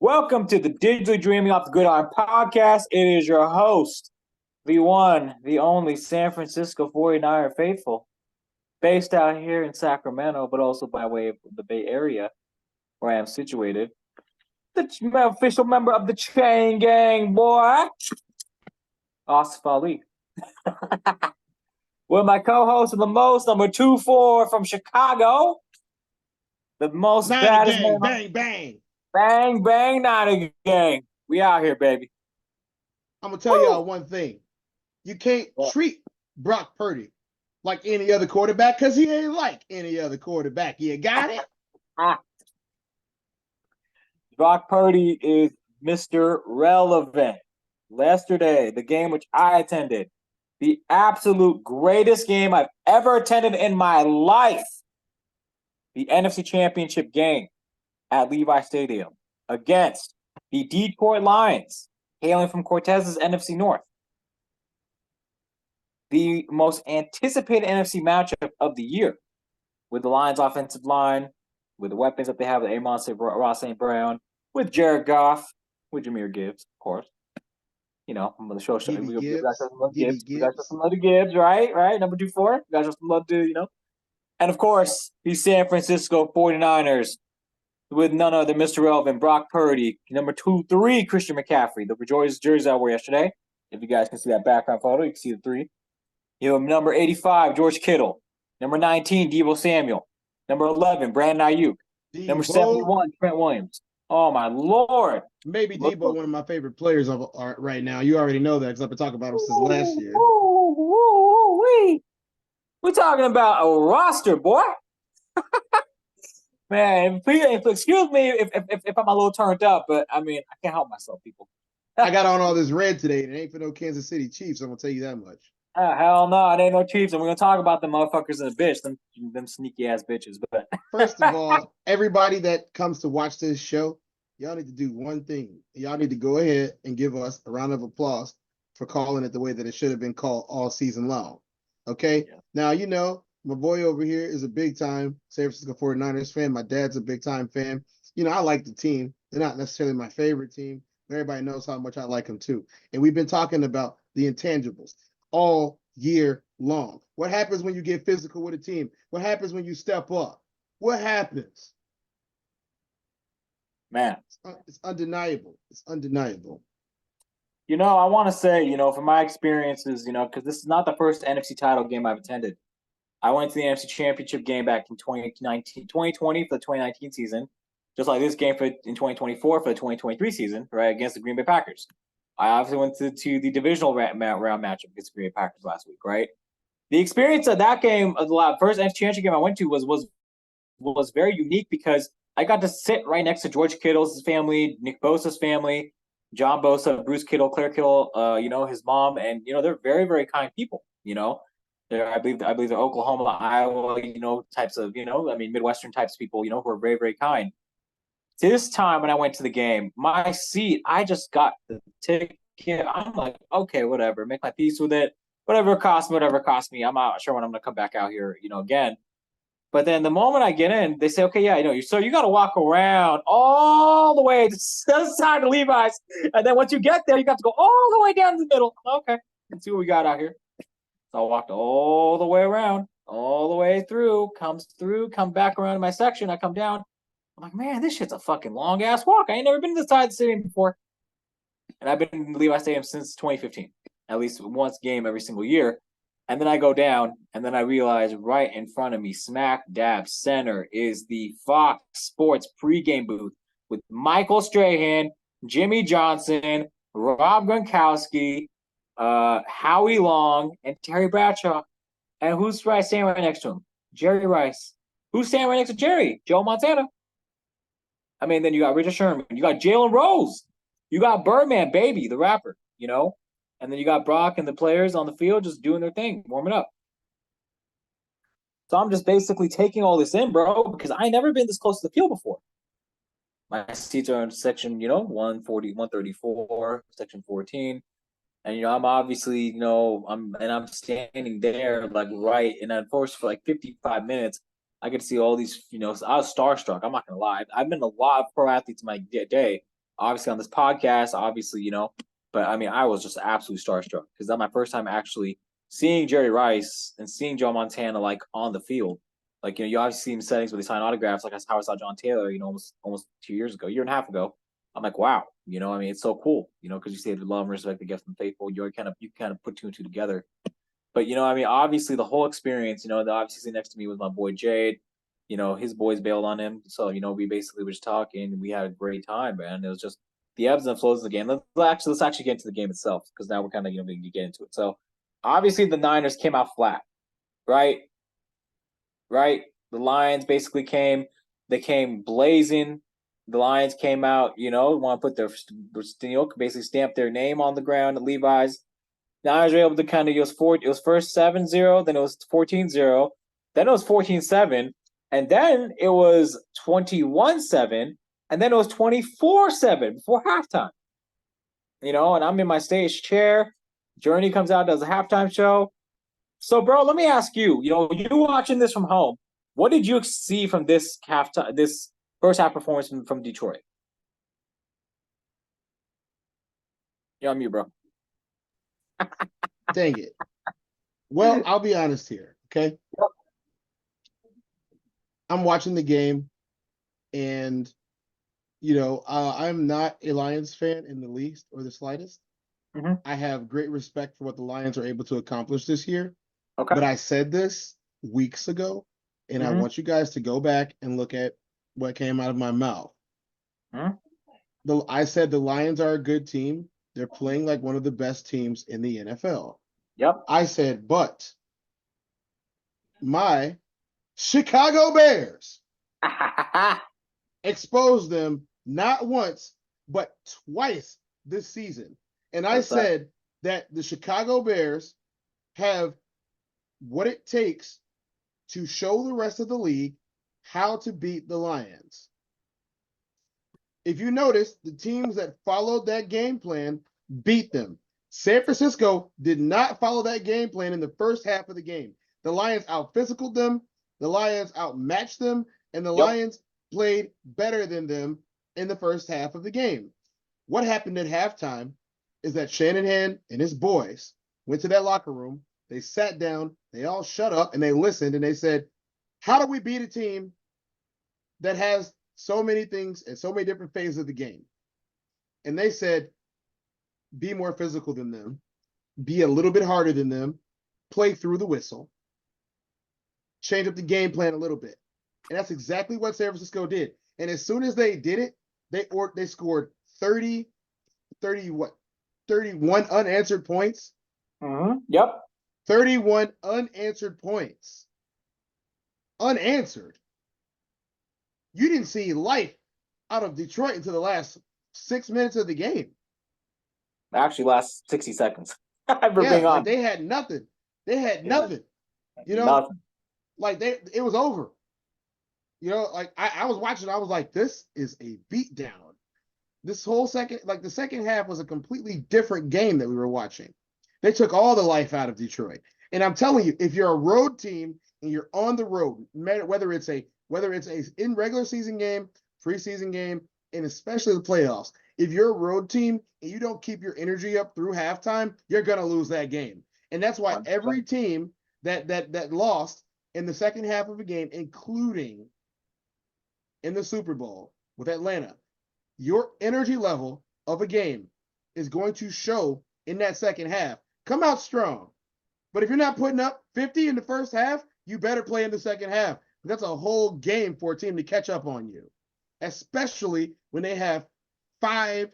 Welcome to the Digitally Dreaming Off the Gridiron podcast. It is your host, the one, the only San Francisco 49er faithful, based out here in Sacramento, but also by way of the Bay Area, where I am situated. The official member of the Chain Gang, boy, Asif Ali. With my co-host of the most, number 2-4 from Chicago, the most Niner baddest gang, man. bang, bang. Bang, bang, Niner gang. We out here, baby. I'm going to tell y'all one thing. You can't treat Brock Purdy like any other quarterback because he ain't like any other quarterback. You got it? Brock Purdy is Mr. Relevant. Yesterday, the game which I attended, the absolute greatest game I've ever attended in my life, the NFC Championship game at Levi Stadium against the Detroit Lions, hailing from Cortez's NFC North. The most anticipated NFC matchup of the year, with the Lions' offensive line, with the weapons that they have with Amon Ross St. Brown, with Jared Goff, with Jahmyr Gibbs, of course. You know, I'm going to show we got some love Gibbs. We got some love to Gibbs, right? Number 2-4. We got some love to, And of course, the San Francisco 49ers with none other Mr. Relevant, Brock Purdy, number 2-3, Christian McCaffrey, the Rejoice jersey I wore yesterday. If you guys can see that background photo, you can see the 3. You have number 85, George Kittle. Number 19, Deebo Samuel. Number 11, Brandon Ayuk. Number 71, Trent Williams. Oh, my Lord. Maybe Deebo, one of my favorite players of right now. You already know that because I've been talking about him since last year. We're talking about a roster, boy. Man, please, excuse me if I'm a little turned up, but I mean, I can't help myself, people. I got on all this red today, and it ain't for no Kansas City Chiefs. I'm going to tell you that much. Hell no, it ain't no Chiefs, and we're going to talk about the motherfuckers in the bitch, them sneaky-ass bitches. But first of all, everybody that comes to watch this show, y'all need to do one thing. Y'all need to go ahead and give us a round of applause for calling it the way that it should have been called all season long. Okay? Yeah. Now, my boy over here is a big-time San Francisco 49ers fan. My dad's a big-time fan. I like the team. They're not necessarily my favorite team, but everybody knows how much I like them too. And we've been talking about the intangibles all year long. What happens when you get physical with a team? What happens when you step up? What happens? Man. It's undeniable. It's undeniable. I want to say, from my experiences, because this is not the first NFC title game I've attended. I went to the NFC Championship game back in 2020 for the 2019 season, just like this game in 2024 for the 2023 season, right, against the Green Bay Packers. I obviously went to the divisional round matchup against the Green Bay Packers last week, right? The experience of that game, the first NFC Championship game I went to was very unique because I got to sit right next to George Kittle's family, Nick Bosa's family, John Bosa, Bruce Kittle, Claire Kittle, his mom, and they're very, very kind people. I believe they're Oklahoma, Iowa, types of, Midwestern types of people, who are very, very kind. This time when I went to the game, my seat, I just got the ticket. I'm like, okay, whatever, make my peace with it. Whatever it costs me. I'm not sure when I'm going to come back out here, again. But then the moment I get in, they say, okay, yeah, so you got to walk around all the way to the side of Levi's. And then once you get there, you got to go all the way down to the middle. Okay, let's see what we got out here. So I walked all the way around, all the way through, come back around to my section. I come down. I'm like, man, this shit's a fucking long-ass walk. I ain't never been to this side of the stadium before. And I've been in Levi Stadium since 2015, at least once a game every single year. And then I go down, and then I realize right in front of me, smack dab center, is the Fox Sports pregame booth with Michael Strahan, Jimmy Johnson, Rob Gronkowski, Howie Long, and Terry Bradshaw. And who's standing right next to him? Jerry Rice. Who's standing right next to Jerry? Joe Montana. I mean, then you got Richard Sherman. You got Jalen Rose. You got Birdman, Baby, the rapper, And then you got Brock and the players on the field just doing their thing, warming up. So I'm just basically taking all this in, bro, because I never been this close to the field before. My seats are in section, 140, 134, section 14. And, I'm obviously, I'm standing there, like, right. And then, for 55 minutes, I get to see all these, I was starstruck. I'm not going to lie. I've been a lot of pro athletes in my day. obviously on this podcast, obviously, but I mean, I was just absolutely starstruck because that's my first time actually seeing Jerry Rice and seeing Joe Montana like on the field. Like, you obviously see him settings where they sign autographs, like how I saw John Taylor, almost 2 years ago, year and a half ago. I'm like, wow, I mean, it's so cool, because you see the love and respect they get from faithful. You kind of put two and two together. But I mean, obviously the whole experience, the obviously sitting next to me was my boy Jade. His boys bailed on him, so we basically were just talking. And we had a great time, man. It was just the ebbs and flows of the game. Let's actually get into the game itself because now we're kind of going to get into it. So obviously the Niners came out flat, right? Right. The Lions basically they came blazing. The Lions came out, want to put basically stamp their name on the ground at Levi's. Niners were able to kind of, it was first 7-0, then it was 14-0, then it was 14-7, and then it was 21-7, and then it was 24-7 before halftime. And I'm in my stage chair. Journey comes out, does a halftime show. So, bro, let me ask you, you watching this from home, what did you see from this first half performance from Detroit? You're on mute, bro. Dang it. Well, I'll be honest here, okay? I'm watching the game, and I'm not a Lions fan in the least or the slightest. Mm-hmm. I have great respect for what the Lions are able to accomplish this year. Okay. But I said this weeks ago, and I want you guys to go back and look at what came out of my mouth. I said the Lions are a good team. They're playing like one of the best teams in the NFL. Yep. I said, but my Chicago Bears exposed them not once, but twice this season. And I said that the Chicago Bears have what it takes to show the rest of the league how to beat the Lions. If you notice, the teams that followed that game plan beat them. San Francisco did not follow that game plan in the first half of the game. The Lions out-physicaled them, the Lions outmatched them, and the Lions played better than them in the first half of the game. What happened at halftime is that Shanahan and his boys went to that locker room, they sat down, they all shut up, and they listened, and they said, how do we beat a team that has so many things and so many different phases of the game? And they said, be more physical than them, be a little bit harder than them, play through the whistle, change up the game plan a little bit. And that's exactly what San Francisco did. And as soon as they did it, they scored 31 unanswered points. Yep. 31 unanswered points. Unanswered. You didn't see life out of Detroit until the last 6 minutes of the game. Actually, last 60 seconds. Like they had nothing. They had nothing. Nothing. Like it was over. Like I was watching, I was like, this is a beatdown. This whole the second half was a completely different game that we were watching. They took all the life out of Detroit. And I'm telling you, if you're a road team and you're on the road, whether it's a in regular season game, preseason game, and especially the playoffs, if you're a road team and you don't keep your energy up through halftime, you're gonna lose that game. And that's why every team that lost in the second half of a game, including in the Super Bowl with Atlanta, your energy level of a game is going to show in that second half. Come out strong. But if you're not putting up 50 in the first half, you better play in the second half. That's a whole game for a team to catch up on you, especially when they have five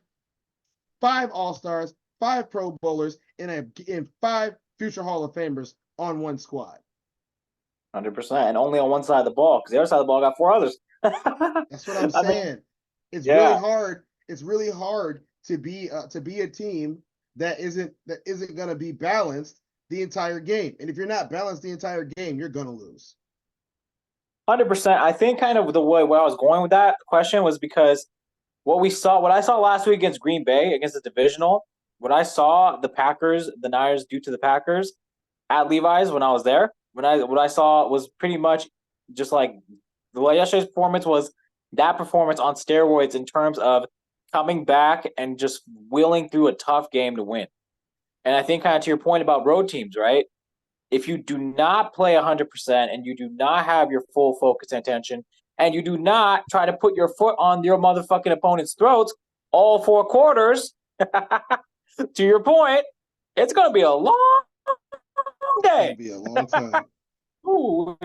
All-Stars, 5 Pro Bowlers, and 5 future Hall of Famers on one squad. 100%, and only on one side of the ball because the other side of the ball got 4 others. That's what I'm saying. Really hard. It's really hard to be a team that isn't going to be balanced the entire game. And if you're not balanced the entire game, you're going to lose. 100%. I think kind of the way where I was going with that question was because what I saw last week against Green Bay, against the divisional, what I saw the Niners do to the Packers at Levi's when I was there, what I saw was pretty much just like yesterday's performance was that performance on steroids in terms of coming back and just willing through a tough game to win. And I think kind of to your point about road teams, right? If you do not play 100% and you do not have your full focus and attention and you do not try to put your foot on your motherfucking opponent's throats all 4 quarters, to your point, it's going to be a long day. It'll be a long time. Ooh.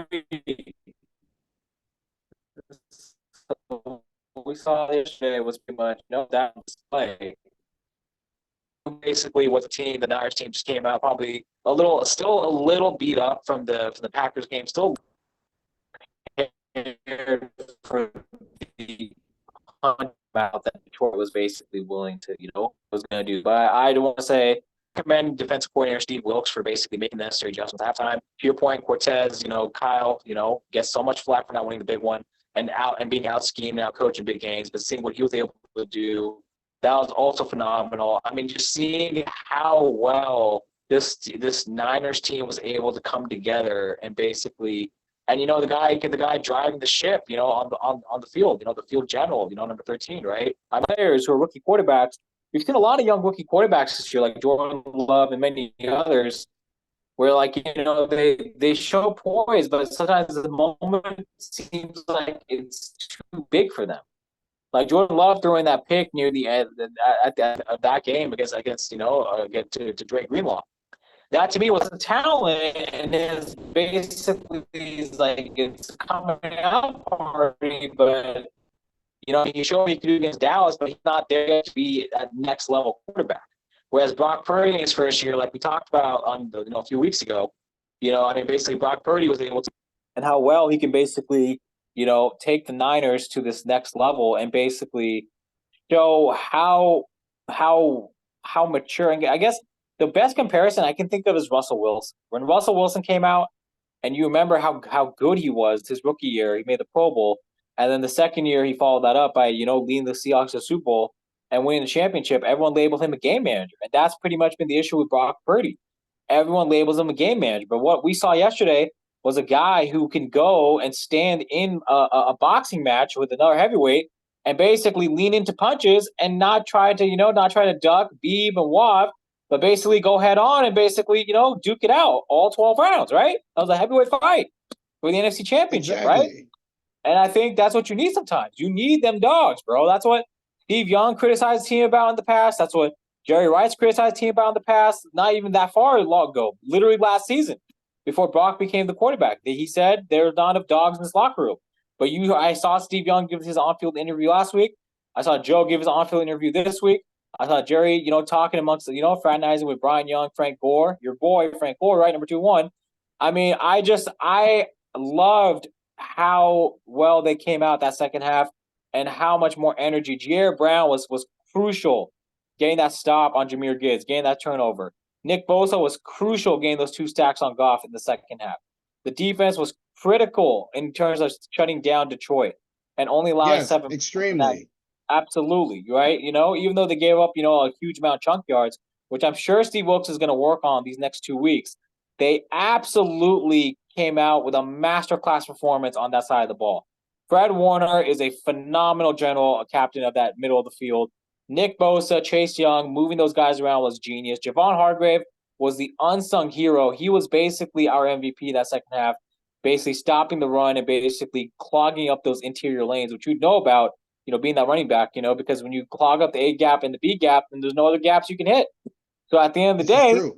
So what we saw yesterday was pretty much that display. Basically, what the Niners team just came out probably still a little beat up from the Packers game, still for the about that Detroit was basically willing to, was going to do. But I do want to say, commend defensive coordinator Steve Wilks for basically making the necessary adjustments at halftime. To your point, Cortez, Kyle, gets so much flack for not winning the big one and being out schemed, out coaching big games, but seeing what he was able to do, that was also phenomenal. I mean, just seeing how well this Niners team was able to come together and basically, and the guy driving the ship, on the field, the field general, number 13, right? Players who are rookie quarterbacks. We've seen a lot of young rookie quarterbacks this year, like Jordan Love and many others, where they show poise, but sometimes the moment seems like it's too big for them. Like Jordan Love throwing that pick near the end of that game against to Drake Greenlaw. That to me was a talent, and is basically it's a coming out party. But he showed me he could do against Dallas, but he's not there yet to be that next level quarterback. Whereas Brock Purdy in his first year, like we talked about on a few weeks ago, basically Brock Purdy was able to, and how well he can basically take the Niners to this next level and basically show how mature. And I guess the best comparison I can think of is Russell Wilson. When Russell Wilson came out, and you remember how good he was his rookie year, he made the Pro Bowl, and then the second year he followed that up by leading the Seahawks to the Super Bowl and winning the championship. Everyone labeled him a game manager, and that's pretty much been the issue with Brock Purdy. Everyone labels him a game manager, but what we saw yesterday was a guy who can go and stand in a boxing match with another heavyweight and basically lean into punches and not try to duck, beeb, and wab, but basically go head on and basically, duke it out all 12 rounds, right? That was a heavyweight fight for the NFC Championship, exactly. Right? And I think that's what you need sometimes. You need them dogs, bro. That's what Steve Young criticized the team about in the past. That's what Jerry Rice criticized the team about in the past. Not even that far long ago, literally last season, before Brock became the quarterback. He said there's not enough dogs in this locker room. But I saw Steve Young give his on-field interview last week. I saw Joe give his on-field interview this week. I saw Jerry, talking amongst, fraternizing with Brian Young, Frank Gore, your boy, Frank Gore, right, number 2-1. I mean, I loved how well they came out that second half and how much more energy. Jair Brown was crucial getting that stop on Jahmyr Gibbs, getting that turnover. Nick Bosa was crucial getting those 2 stacks on Goff in the second half. The defense was critical in terms of shutting down Detroit and only allowing 7. Extremely. Absolutely, right? Even though they gave up, a huge amount of chunk yards, which I'm sure Steve Wilks is going to work on these next 2 weeks, they absolutely came out with a masterclass performance on that side of the ball. Fred Warner is a phenomenal general, a captain of that middle of the field. Nick Bosa, Chase Young, moving those guys around was genius. Javon Hargrave was the unsung hero. He was basically our MVP that second half, basically stopping the run and basically clogging up those interior lanes, which you know about, being that running back, because when you clog up the A gap and the B gap, then there's no other gaps you can hit. So at the end of the day,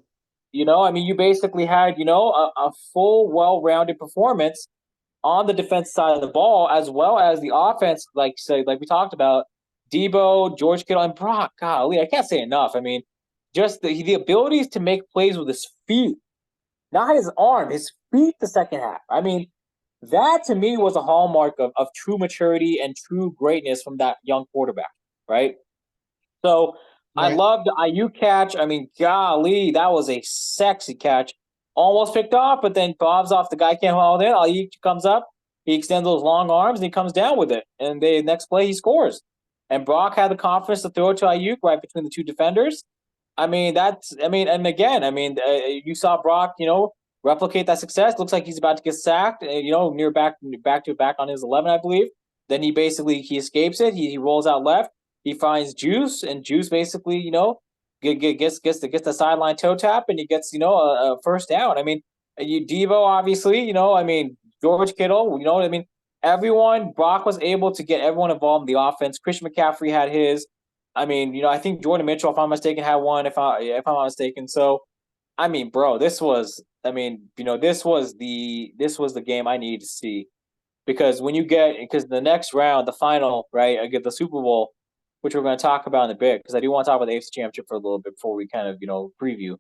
you basically had, a full, well-rounded performance on the defense side of the ball, as well as the offense, like we talked about, Debo, George Kittle, and Brock. Golly, I can't say enough. I mean, just the abilities to make plays with his feet, not his arm, his feet the second half. I mean, that to me was a hallmark of true maturity and true greatness from that young quarterback, right? So I love the IU catch. I mean, golly, that was a sexy catch. Almost picked off, but then bobs off. The guy can't hold it. IU comes up. He extends those long arms, and he comes down with it. And the next play, he scores. And Brock had the confidence to throw it to Ayuk right between the 2 defenders. I mean, and again, you saw Brock, replicate that success. Looks like he's about to get sacked, near back to back on his 11, I believe. Then he escapes it. He rolls out left. He finds Juice, and Juice basically, gets the sideline toe tap, and he gets a first down. I mean, you Debo obviously, I mean George Kittle, I mean. Everyone, Brock was able to get everyone involved in the offense. Christian McCaffrey had his. I mean, I think Jordan Mitchell, if I'm mistaken, had one. If I'm not mistaken, so I mean, bro, this was. I mean, this was the game I needed to see because because the next round, the final, right, I get the Super Bowl, which we're going to talk about in a bit because I do want to talk about the AFC Championship for a little bit before we kind of preview.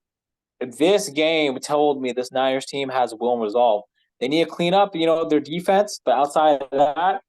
This game told me this Niners team has will and resolve. They need to clean up, their defense, but outside of that,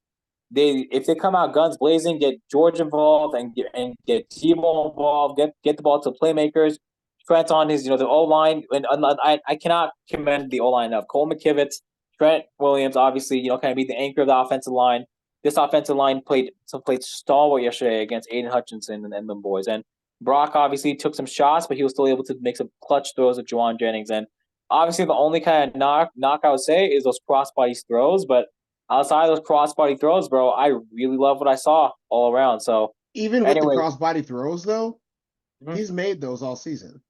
if they come out guns blazing, get George involved and get Tebow involved, get the ball to playmakers. Trent on his, the O line, and I cannot commend the O line enough. Cole McKivitz, Trent Williams, obviously, kind of be the anchor of the offensive line. This offensive line played stalwart yesterday against Aiden Hutchinson and them boys. And Brock obviously took some shots, but he was still able to make some clutch throws with Juwan Jennings. And obviously, the only kind of knock I would say is those crossbody throws, but outside of those crossbody throws, bro, I really love what I saw all around. So Even with the anyway, crossbody throws, though, he's made those all season.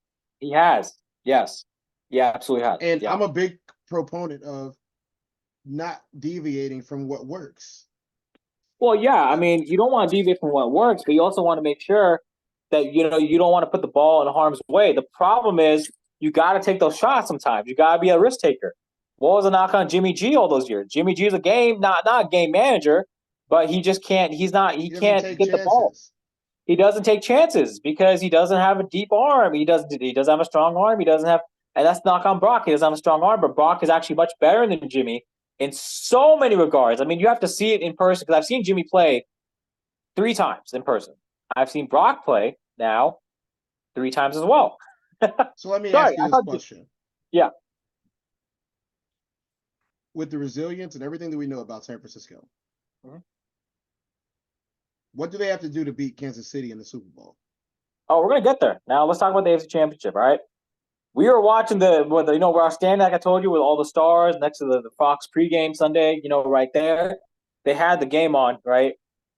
he has. Yes. Yeah, absolutely has. And yeah. I'm a big proponent of not deviating from what works. Well, yeah, I mean, you don't want to deviate from what works, but you also want to make sure that you don't want to put the ball in harm's way. The problem is you got to take those shots sometimes. You got to be a risk taker. What was the knock on Jimmy G all those years? Jimmy G is a not a game manager, but he just can't. He can't get the ball. He doesn't take chances because he doesn't have a deep arm. He doesn't have a strong arm. He doesn't have, and that's knock on Brock. He doesn't have a strong arm, but Brock is actually much better than Jimmy in so many regards. I mean, you have to see it in person because I've seen Jimmy play 3 times in person. I've seen Brock play now 3 times as well. So let me ask you this question. Yeah. With the resilience and everything that we know about San Francisco, what do they have to do to beat Kansas City in the Super Bowl? Oh, we're going to get there. Now, let's talk about the AFC Championship, all right? We were watching where I was standing, like I told you, with all the stars next to the Fox pregame Sunday, right there. They had the game on, right?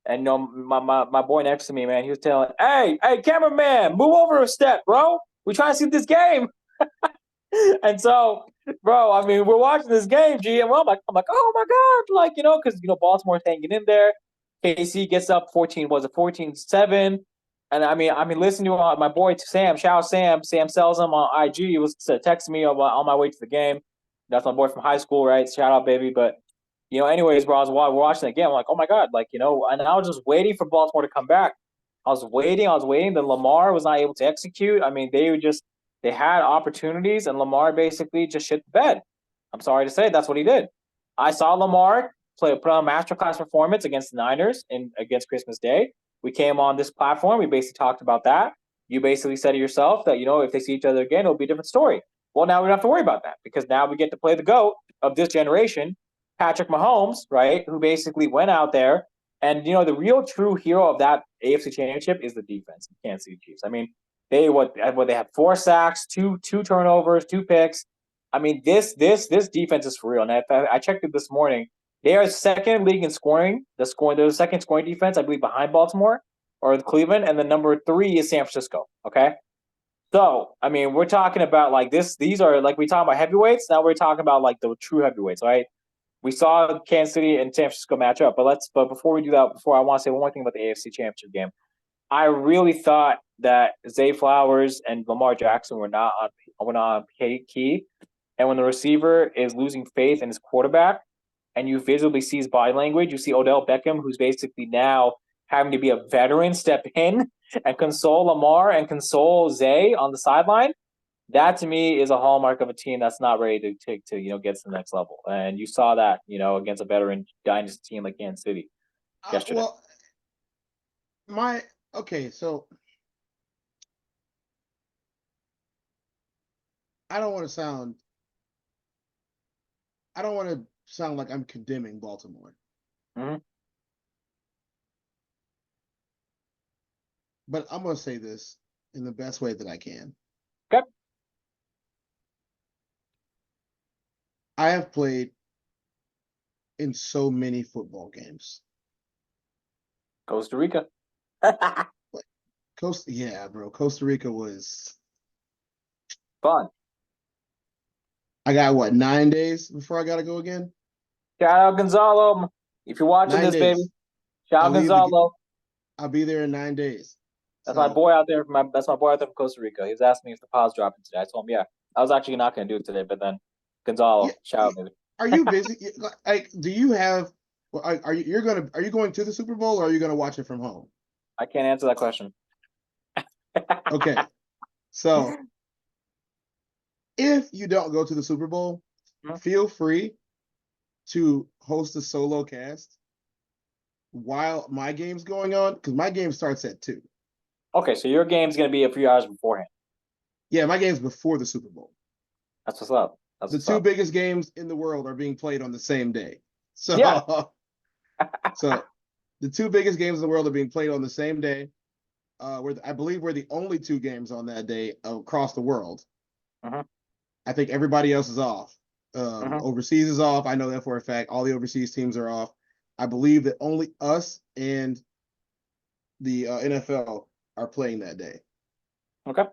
And my boy next to me, man, he was telling, hey, cameraman, move over a step, bro. We trying to see this game. And so, bro, I mean, we're watching this game, G, and I'm like, oh my God, because Baltimore's hanging in there. KC gets up 14-7. And I mean, listen to my boy Sam. Shout out Sam. Sam sells him on IG. He was texting me on my way to the game. That's my boy from high school, right? Shout out, baby. But anyways, bro, I was watching the game. I'm like, oh my God, and I was just waiting for Baltimore to come back. I was waiting. Then Lamar was not able to execute. I mean, they had opportunities, and Lamar basically just shit the bed. I'm sorry to say, that's what he did. I saw Lamar put on a masterclass performance against the Niners and against Christmas Day. We came on this platform. We basically talked about that. You basically said to yourself that, if they see each other again, it'll be a different story. Well, now we don't have to worry about that because now we get to play the GOAT of this generation, Patrick Mahomes, right, who basically went out there. And, the real true hero of that AFC Championship is the defense. You can't see the Chiefs. I mean, they had 4 sacks, two turnovers, 2 picks. I mean, this defense is for real. And I checked it this morning. They are second league in scoring. They're the second scoring defense, I believe, behind Baltimore or Cleveland, and then number 3 is San Francisco. Okay, so I mean, we're talking about this. These are we talk about heavyweights. Now we're talking about the true heavyweights, right? We saw Kansas City and San Francisco match up, but before we do that, I want to say one more thing about the AFC Championship game. I really thought that Zay Flowers and Lamar Jackson were not on key, and when the receiver is losing faith in his quarterback, and you visibly see his body language, you see Odell Beckham, who's basically now having to be a veteran, step in and console Lamar and console Zay on the sideline. That to me is a hallmark of a team that's not ready to get to the next level. And you saw that against a veteran dynasty team like Kansas City yesterday. So I don't want to sound like I'm condemning Baltimore. But I'm going to say this in the best way that I can. Okay. I have played in so many football games. Costa Rica. Yeah, bro. Costa Rica was. Fun. I got what, 9 days before I gotta go again? Shout out Gonzalo. If you're watching 9 this, baby, days. shout I out leave the. Gonzalo. I'll be there in 9 days. That's my So boy out there. That's my boy out there from Costa Rica. He was asking me if the pod's dropping today. I told him, yeah. I was actually not going to do it today, but then yeah, Gonzalo, shout yeah. out, baby. Are you busy? Like, do you have? Well, are you going to the Super Bowl or are you gonna watch it from home? I can't answer that question. Okay, so if you don't go to the Super Bowl, feel free to host a solo cast while my game's going on because my game starts at 2. Okay, so your game's going to be a few hours beforehand. Yeah, my game's before the Super Bowl. That's what's up. That's The what's two up. biggest games in the world are being played on the same day. So, Yeah. so the two biggest games in the world are being played on the same day. I believe we're the only two games on that day across the world. Mhm. I think everybody else is off. Mhm. Overseas is off. I know that for a fact. All the overseas teams are off. I believe that only us and the NFL are playing that day. Okay.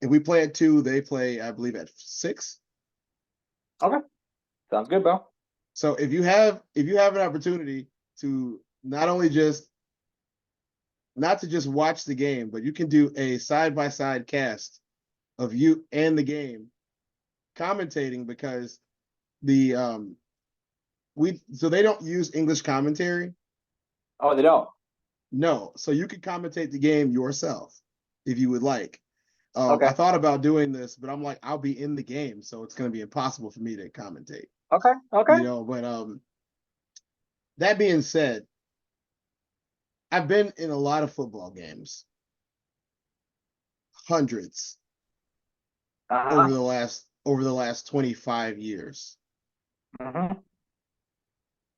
If we play at 2, they play, I believe, at 6. Okay. Sounds good, bro. So if you have an opportunity to not to just watch the game, but you can do a side-by-side cast of you and the game commentating because the so they don't use English commentary. Oh, they don't. No, so you could commentate the game yourself if you would like. I Okay. thought about doing this, but I'm like, I'll be in the game, so it's going to be impossible for me to commentate. Okay. Okay. But that being said, I've been in a lot of football games, hundreds Uh-huh. over the last 25 years, Mm-hmm.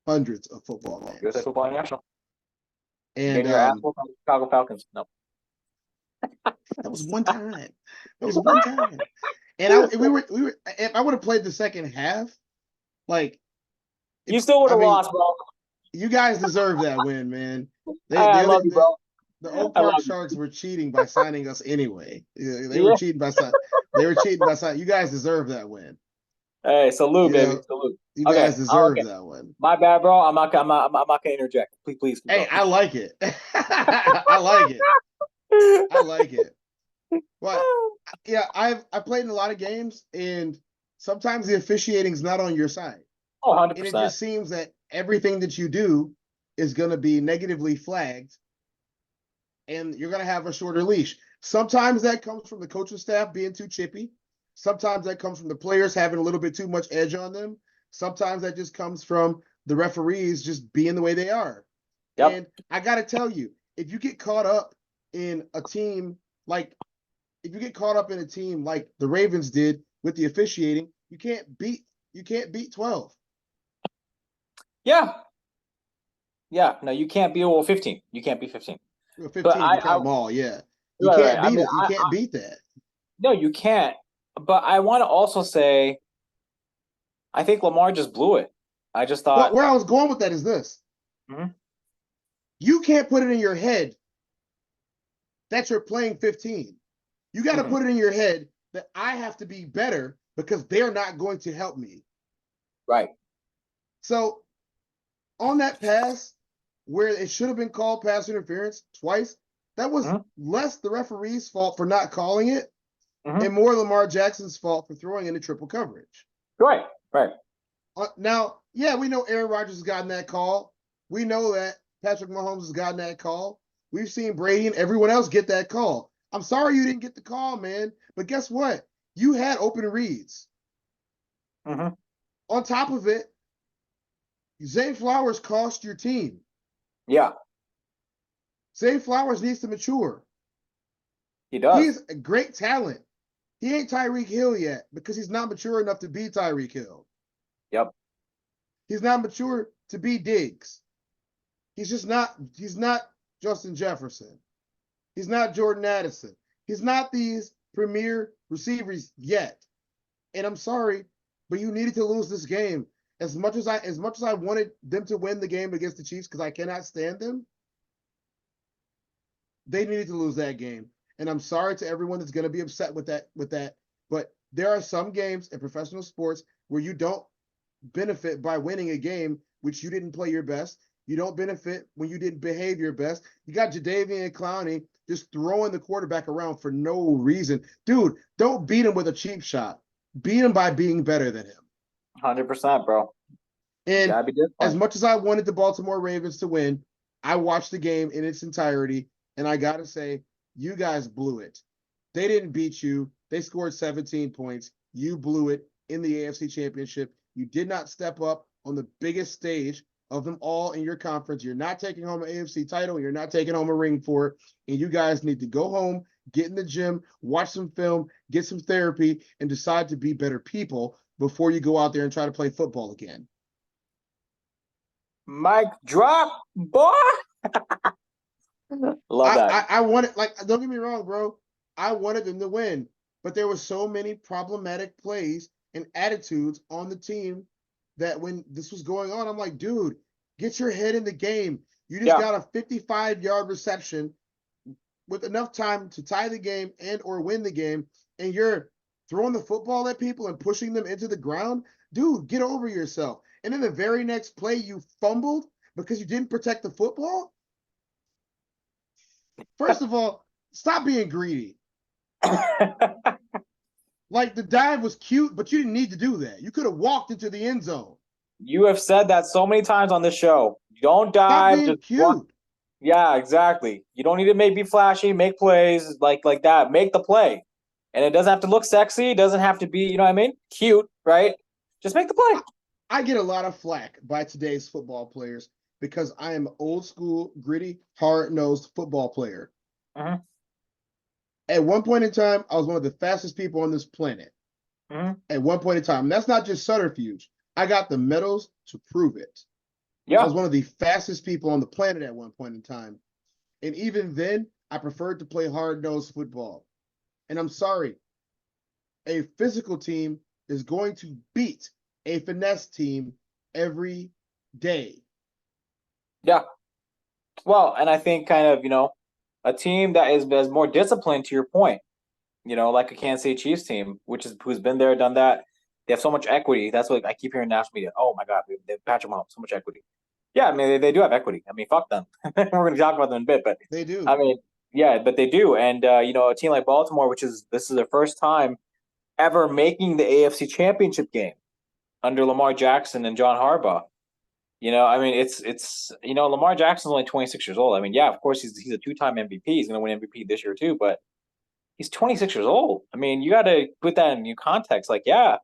hundreds of football USA games, Football International. and Getting your ass whooped on the Chicago Falcons. No. that was one time. That was one time. And we were. If I would have played the second half, like, You still would I have mean, lost, bro. you guys deserve that win, man. They I the other love you, bro. the Oak I Park love you. Sharks were cheating by signing us anyway. They were Yeah. cheating by signing. They were cheating by signing. You guys deserve that win. Hey, salute, You baby. know, Salute. you Okay. guys deserve Okay. that one. My bad, bro. I'm not gonna interject. Please keep Hey, going. I like it. I like it. I like it. But yeah, I played in a lot of games, and sometimes the officiating is not on your side, Oh, and it 100%. just seems that everything that you do is going to be negatively flagged, and you're going to have a shorter leash. Sometimes that comes from the coaching staff being too chippy. Sometimes that comes from the players having a little bit too much edge on them. Sometimes that just comes from the referees just being the way they are. Yep. And I got to tell you, if you get caught up in a team like if you get caught up in a team like the Ravens did with the officiating, you can't beat 12. Yeah. Yeah. No, you can't be 15. You can't be 15. But 15 if you count them all, yeah. You right. can't I beat mean, it. You can't beat that. no, you can't. But I want to also say, I think Lamar just blew it. I just But thought, where I was going with that is this. Mhm. You can't put it in your head that you're playing 15. You got to Mhm. put it in your head that I have to be better because they're not going to help me. Right. So on that pass where it should have been called pass interference twice, that was Mhm. less the referee's fault for not calling it Mhm. and more Lamar Jackson's fault for throwing into triple coverage. Right. Right. Now, yeah, we know Aaron Rodgers has gotten that call. We know that Patrick Mahomes has gotten that call. We've seen Brady and everyone else get that call. I'm sorry you didn't get the call, man. But guess what? You had open reads. Mhm. On top of it, Zay Flowers cost your team. Yeah, Zay Flowers needs to mature. he does. He's a great talent. He ain't Tyreek Hill yet because he's not mature enough to be Tyreek Hill. Yep. He's not mature to be Diggs. He's not Justin Jefferson. He's not Jordan Addison. He's not these premier receivers yet. And I'm sorry, but you needed to lose this game. As much as I wanted them to win the game against the Chiefs because I cannot stand them, They needed to lose that game. And I'm sorry to everyone that's going to be upset with that. But there are some games in professional sports where you don't benefit by winning a game which you didn't play your best. You don't benefit when you didn't behave your best. You got Jadeveon Clowney just throwing the quarterback around for no reason. Dude, don't beat him with a cheap shot. Beat him by being better than him. 100%, bro. You And gotta be as disciplined. much as I wanted the Baltimore Ravens to win, I watched the game in its entirety, and I got to say, you guys blew it. They didn't beat you. They scored 17 points. You blew it in the AFC Championship. You did not step up on the biggest stage of them all in your conference. You're not taking home an AFC title. You're not taking home a ring for it. And you guys need to go home, get in the gym, watch some film, get some therapy, and decide to be better people before you go out there and try to play football again. Mic drop, boy. Love that. I wanted, like, don't get me wrong, bro. I wanted them to win, but there were so many problematic plays and attitudes on the team that when this was going on, I'm like, dude, get your head in the game. You just got a 55-yard reception with enough time to tie the game and or win the game, and you're throwing the football at people and pushing them into the ground. Dude, get over yourself. And then the very next play, you fumbled because you didn't protect the football. First of all, stop being greedy. Like, the dive was cute, but you didn't need to do that. You could have walked into the end zone. You have said that so many times on this show. Don't Stop dive, being just cute. walk. Yeah, exactly. You don't need to be flashy, make plays like that. Make the play. And it doesn't have to look sexy. It doesn't have to be, you know what I mean? Cute, right? Just make the play. I get a lot of flack by today's football players because I am an old school, gritty, hard-nosed football player. Mm-hmm. At one point in time, I was one of the fastest people on this planet. Mm-hmm. At one point in time. And that's not just subterfuge. I got the medals to prove it. Yeah. I was one of the fastest people on the planet at one point in time. And even then, I preferred to play hard-nosed football. And I'm sorry, a physical team is going to beat a finesse team every day. Yeah. Well, and I think kind of, a team that is more disciplined, to your point, like a Kansas City Chiefs team, who's been there, done that. They have so much equity. That's what I keep hearing in national media. Oh my God, they have Patrick Mahomes, so much equity. Yeah, I mean they do have equity. I mean, fuck them. We're going to talk about them in a bit, but they do. I mean, yeah, but they do, and a team like Baltimore, this is their first time ever making the AFC Championship game under Lamar Jackson and John Harbaugh. I mean, it's Lamar Jackson's only 26 years old. I mean, yeah, of course he's a two-time MVP. He's going to win MVP this year too, but he's 26 years old. I mean, you got to put that in new context. Like, yeah,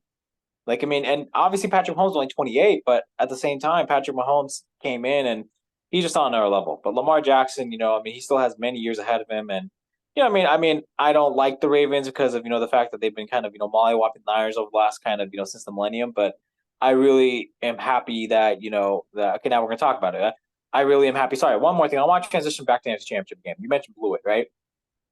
I mean, and obviously Patrick Mahomes is only 28, but at the same time, Patrick Mahomes came in and he's just on another level. But Lamar Jackson, I mean, he still has many years ahead of him, and I mean, I don't like the Ravens because of the fact that they've been kind of mollywhopping the Niners over the last kind of since the millennium, but I really am happy that okay, now we're gonna talk about it. I really am happy. Sorry, one more thing. I want to transition back to the NFC Championship game. You mentioned blew it, right?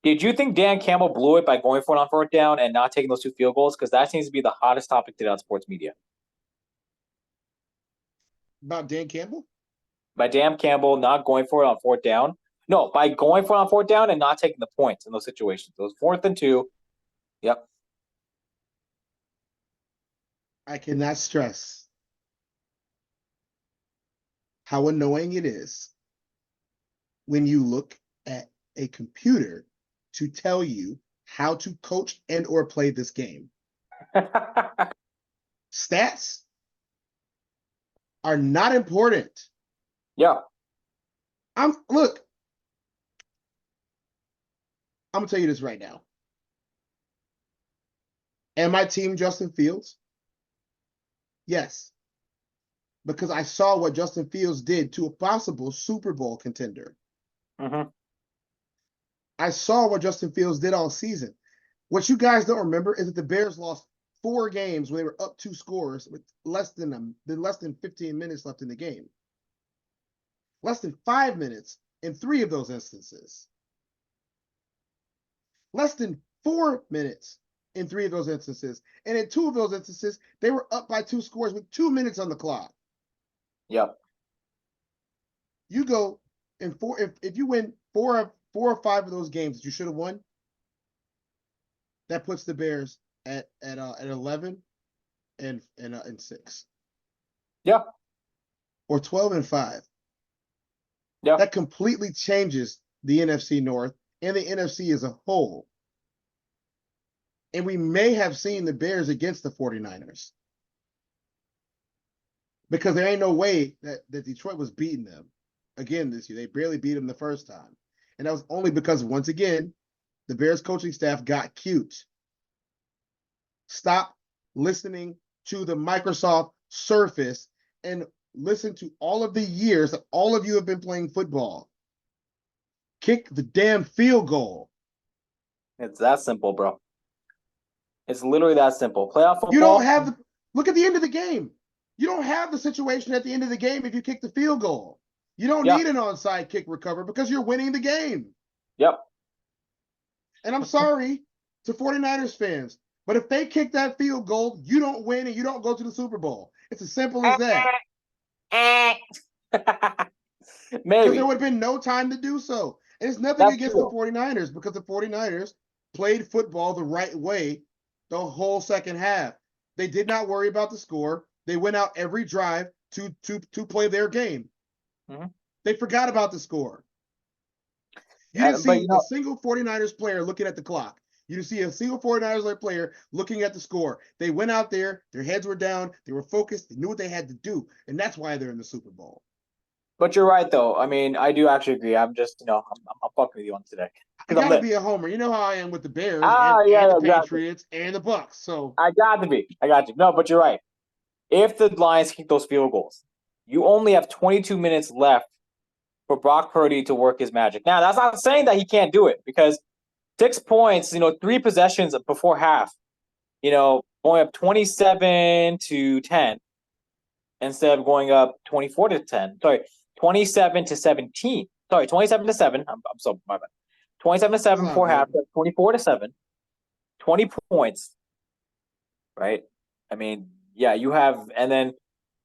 Did you think Dan Campbell blew it by going for it on fourth down and not taking those 2 field goals? Because that seems to be the hottest topic today on sports media. About Dan Campbell? By Dan Campbell not going for it on fourth down. No, by going for it on fourth down and not taking the points in those situations. Those 4th and 2. Yep. I cannot stress how annoying it is when you look at a computer to tell you how to coach and or play this game. Stats are not important. Yeah. I'm gonna tell you this right now. Am I team Justin Fields? Yes. Because I saw what Justin Fields did to a possible Super Bowl contender. Mm-hmm. I saw what Justin Fields did all season. What you guys don't remember is that the Bears lost 4 games when they were up 2 scores with less than 15 minutes left in the game. Less than 5 minutes in 3 of those instances. Less than 4 minutes in 3 of those instances. And in 2 of those instances, they were up by 2 scores with 2 minutes on the clock. Yep. You go in 4, if you win 4 4 or 5 of those games that you should have won, that puts the Bears at 11 and 6. Yeah. Or 12 and 5. Yeah. That completely changes the NFC North and the NFC as a whole. And we may have seen the Bears against the 49ers. Because there ain't no way that Detroit was beating them again this year. They barely beat them the first time. And that was only because, once again, the Bears coaching staff got cute. Stop listening to the Microsoft Surface and listen to all of the years that all of you have been playing football. Kick the damn field goal. It's that simple, bro. It's literally that simple. Playoff football. You don't have look at the end of the game. You don't have the situation at the end of the game if you kick the field goal. You don't need an onside kick recover because you're winning the game. Yep. And I'm sorry to 49ers fans, but if they kick that field goal, you don't win and you don't go to the Super Bowl. It's as simple as that. Maybe. Because there would have been no time to do so. And it's nothing against the 49ers because the 49ers played football the right way the whole second half. They did not worry about the score. They went out every drive to play their game. Mm-hmm. They forgot about the score. You didn't see a single 49ers player looking at the clock. You didn't see a single 49ers player looking at the score. They went out there. Their heads were down. They were focused. They knew what they had to do. And that's why they're in the Super Bowl. But you're right, though. I mean, I do actually agree. I'm just, I'm fucking with you on today. I gotta be a homer. You know how I am with the Bears and the Patriots and the Bucks. So I got to be. I got you. No, but you're right. If the Lions kick those field goals, you only have 22 minutes left for Brock Purdy to work his magic. Now, that's not saying that he can't do it because 6 points, 3 possessions before half, going up 27-10 instead of going up 24-10. Sorry, 27-17. Sorry, 27-7. I'm so my bad. 27-7 before half, 24-7. 20 points. Right? I mean, yeah, you have, and then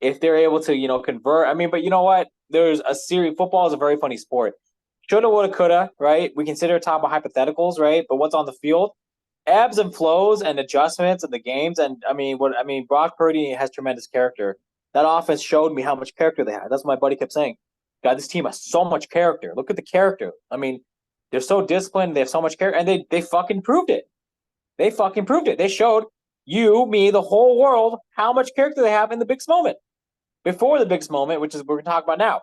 if they're able to, convert, I mean, but you know what? There's a series. Football is a very funny sport. Shoulda, woulda, coulda, right? We consider talking about hypotheticals, right? But what's on the field? Ebbs and flows and adjustments in the games. And Brock Purdy has tremendous character. That offense showed me how much character they had. That's what my buddy kept saying. God, this team has so much character. Look at the character. I mean, they're so disciplined. They have so much character, and they fucking proved it. They fucking proved it. They showed you, me, the whole world how much character they have in the biggest moment. Before the biggest moment, which is what we're going to talk about now.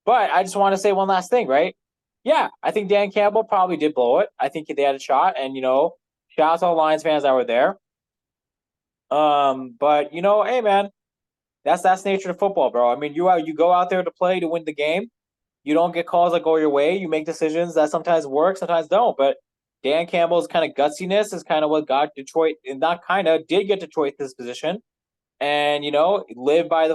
But I just want to say one last thing, right? Yeah, I think Dan Campbell probably did blow it. I think they had a shot, and shout out to all Lions fans that were there. But hey man, that's the nature of football, bro. I mean, you go out there to play to win the game. You don't get calls that go your way. You make decisions that sometimes work, sometimes don't. But Dan Campbell's kind of gutsiness is kind of what got Detroit, and not kind of did get Detroit this position. And live by the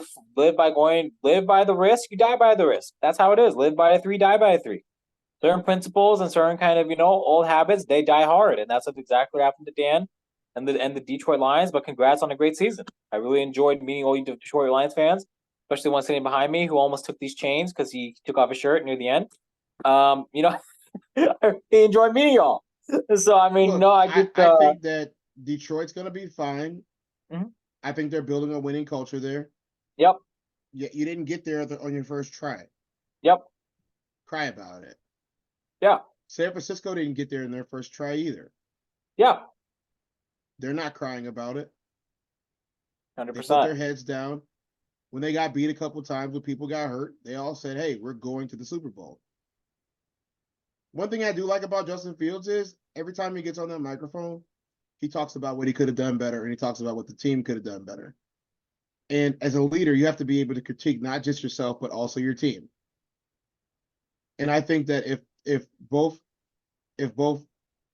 risk, you die by the risk. That's how it is. Live by a 3, die by a 3. Certain principles and certain kind of old habits, they die hard, and that's what exactly happened to Dan and the Detroit Lions. But congrats on a great season. I really enjoyed meeting all you Detroit Lions fans, especially one sitting behind me who almost took these chains because he took off his shirt near the end. I really enjoyed meeting y'all. So I mean, look, I think that Detroit's gonna be fine. Mm-hmm. I think they're building a winning culture there. Yep. Yeah, you didn't get there on your first try. Yep. Cry about it. Yeah. San Francisco didn't get there in their first try either. Yeah. They're not crying about it. 100%. They put their heads down. When they got beat a couple times, when people got hurt, they all said, hey, we're going to the Super Bowl. One thing I do like about Justin Fields is every time he gets on that microphone, he talks about what he could have done better, and he talks about what the team could have done better. And as a leader, you have to be able to critique not just yourself, but also your team. And I think that if both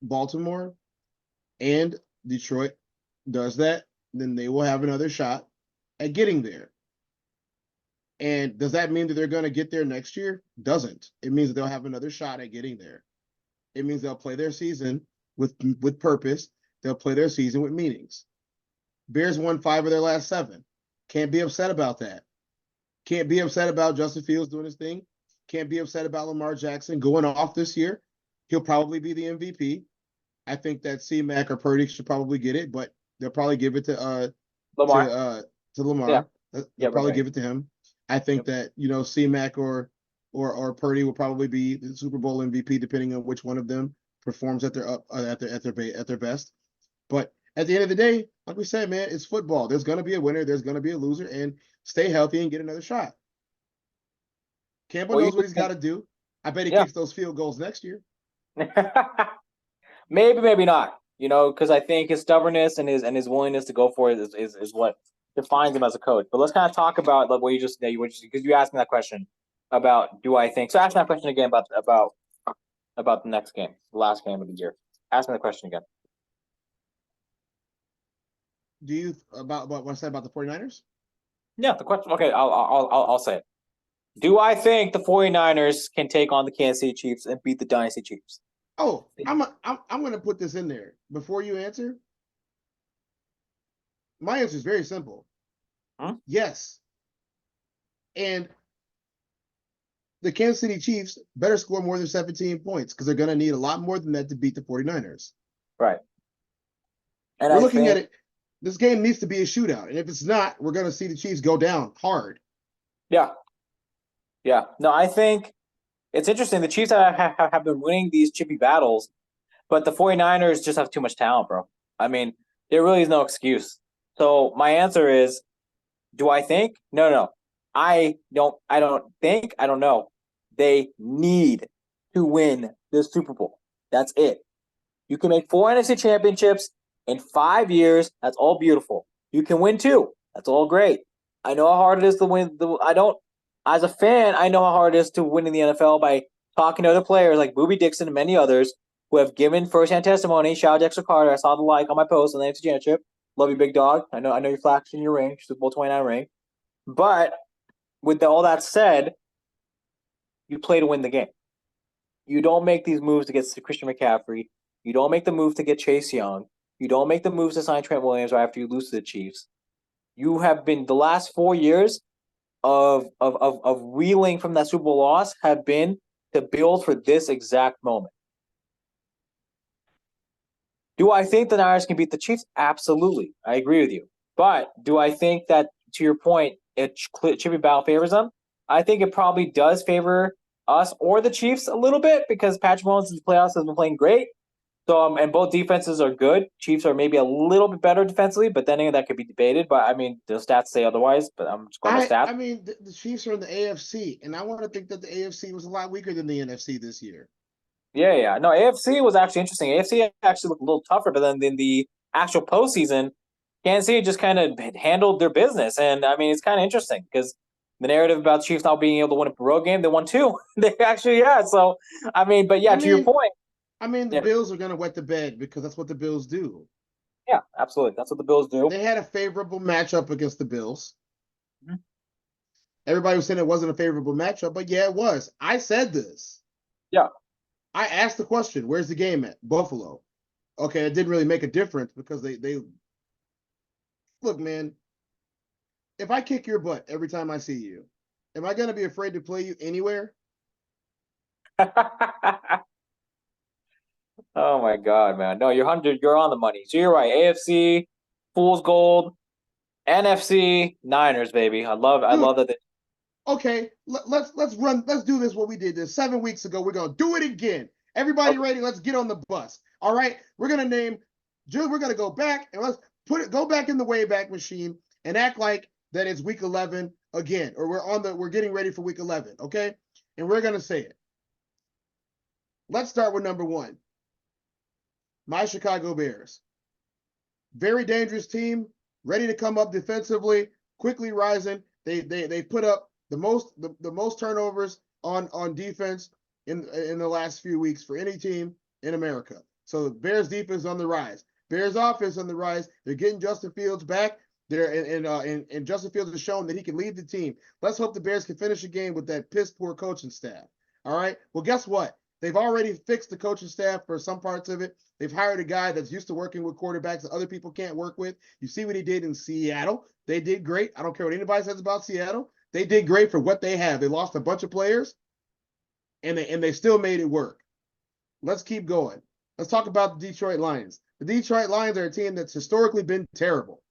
Baltimore and Detroit does that, then they will have another shot at getting there. And does that mean that they're going to get there next year? Doesn't. It means that they'll have another shot at getting there. It means they'll play their season with purpose. They'll play their season with meanings. Bears won 5 of their last 7. Can't be upset about that. Can't be upset about Justin Fields doing his thing. Can't be upset about Lamar Jackson going off this year. He'll probably be the MVP. I think that C-Mac or Purdy should probably get it, but they'll probably give it to Lamar. Lamar. Yeah. They'll probably Right. give it to him. I think that C-Mac or Purdy will probably be the Super Bowl MVP, depending on which one of them performs at their best. But at the end of the day, like we said, man, it's football. There's going to be a winner. There's going to be a loser, and stay healthy and get another shot. Campbell knows what he's got to do. I bet he kicks those field goals next year. Maybe not. Because I think his stubbornness and his willingness to go for it is what defines him as a coach. But let's kind of talk about like what you just because you asked me that question about do I think. So ask me that question again about the next game, the last game of the year. Ask me the question again. Do you about what I said about the 49ers? Yeah, the question. Okay, I'll say it. Do I think the 49ers can take on the Kansas City Chiefs and beat the Dynasty Chiefs? Oh, I'm going to put this in there before you answer. My answer is very simple. Yes. And the Kansas City Chiefs better score more than 17 points because they're going to need a lot more than that to beat the 49ers. Right. And we're looking at it. This game needs to be a shootout. And if it's not, we're going to see the Chiefs go down hard. Yeah. Yeah. No, I think it's interesting. The Chiefs have been winning these chippy battles, but the 49ers just have too much talent, bro. I mean, there really is no excuse. So my answer is, do I think? No. I don't think. I don't know. They need to win this Super Bowl. That's it. You can make 4 NFC championships in 5 years. That's all beautiful. You can win 2. That's all great. I know how hard it is to win. As a fan, I know how hard it is to win in the NFL by talking to other players like Booby Dixon and many others who have given firsthand testimony. Shout out Dexter Carter. I saw the like on my post on the NFC Championship. Love you, big dog. I know you're flashing your ring, Super Bowl 29 ring. But with all that said, you play to win the game. You don't make these moves to get Christian McCaffrey. You don't make the move to get Chase Young. You don't make the moves to sign Trent Williams right after you lose to the Chiefs. You have been the last 4 years of reeling from that Super Bowl loss have been to build for this exact moment. Do I think the Niners can beat the Chiefs? Absolutely. I agree with you. But do I think that, to your point, chippy battle favors them? I think it probably does favor us or the Chiefs a little bit because Patrick Mahomes in the playoffs has been playing great. So, and both defenses are good. Chiefs are maybe a little bit better defensively, but then again, that could be debated. But I mean, the stats say otherwise. But I'm just going by stats. I mean, the Chiefs are in the AFC, and I want to think that the AFC was a lot weaker than the NFC this year. Yeah. No, AFC was actually interesting. AFC actually looked a little tougher, but then in the actual postseason, Kansas City just kind of handled their business. And I mean, it's kind of interesting because the narrative about Chiefs not being able to win a road game, they won 2. They actually, So, I mean, but yeah, to your point. I mean, the Bills are going to wet the bed because that's what the Bills do. Yeah, absolutely. That's what the Bills do. They had a favorable matchup against the Bills. Mm-hmm. Everybody was saying it wasn't a favorable matchup, but yeah, it was. I said this. Yeah. I asked the question, where's the game at? Buffalo. Okay, it didn't really make a difference because they look, man, if I kick your butt every time I see you, am I going to be afraid to play you anywhere? Oh my God, man! No, you're on the money. So you're right. AFC, Fool's Gold, NFC, Niners, baby. I love that. Okay, let's do this. What we did this 7 weeks ago. We're gonna do it again. Everybody ready? Let's get on the bus. All right, we're gonna go back and let's go back in the Wayback Machine and act like that it's week 11 again, or we're getting ready for week 11. Okay, and we're gonna say it. Let's start with number 1. My Chicago Bears. Very dangerous team, ready to come up defensively, quickly rising. They put up the most turnovers on defense in the last few weeks for any team in America. So the Bears defense on the rise. Bears offense on the rise. They're getting Justin Fields back. And Justin Fields has shown that he can lead the team. Let's hope the Bears can finish the game with that piss poor coaching staff. All right. Well, guess what? They've already fixed the coaching staff for some parts of it. They've hired a guy that's used to working with quarterbacks that other people can't work with. You see what he did in Seattle. They did great. I don't care what anybody says about Seattle. They did great for what they have. They lost a bunch of players, and they still made it work. let's keep going. Let's talk about the Detroit Lions. The Detroit Lions are a team that's historically been terrible.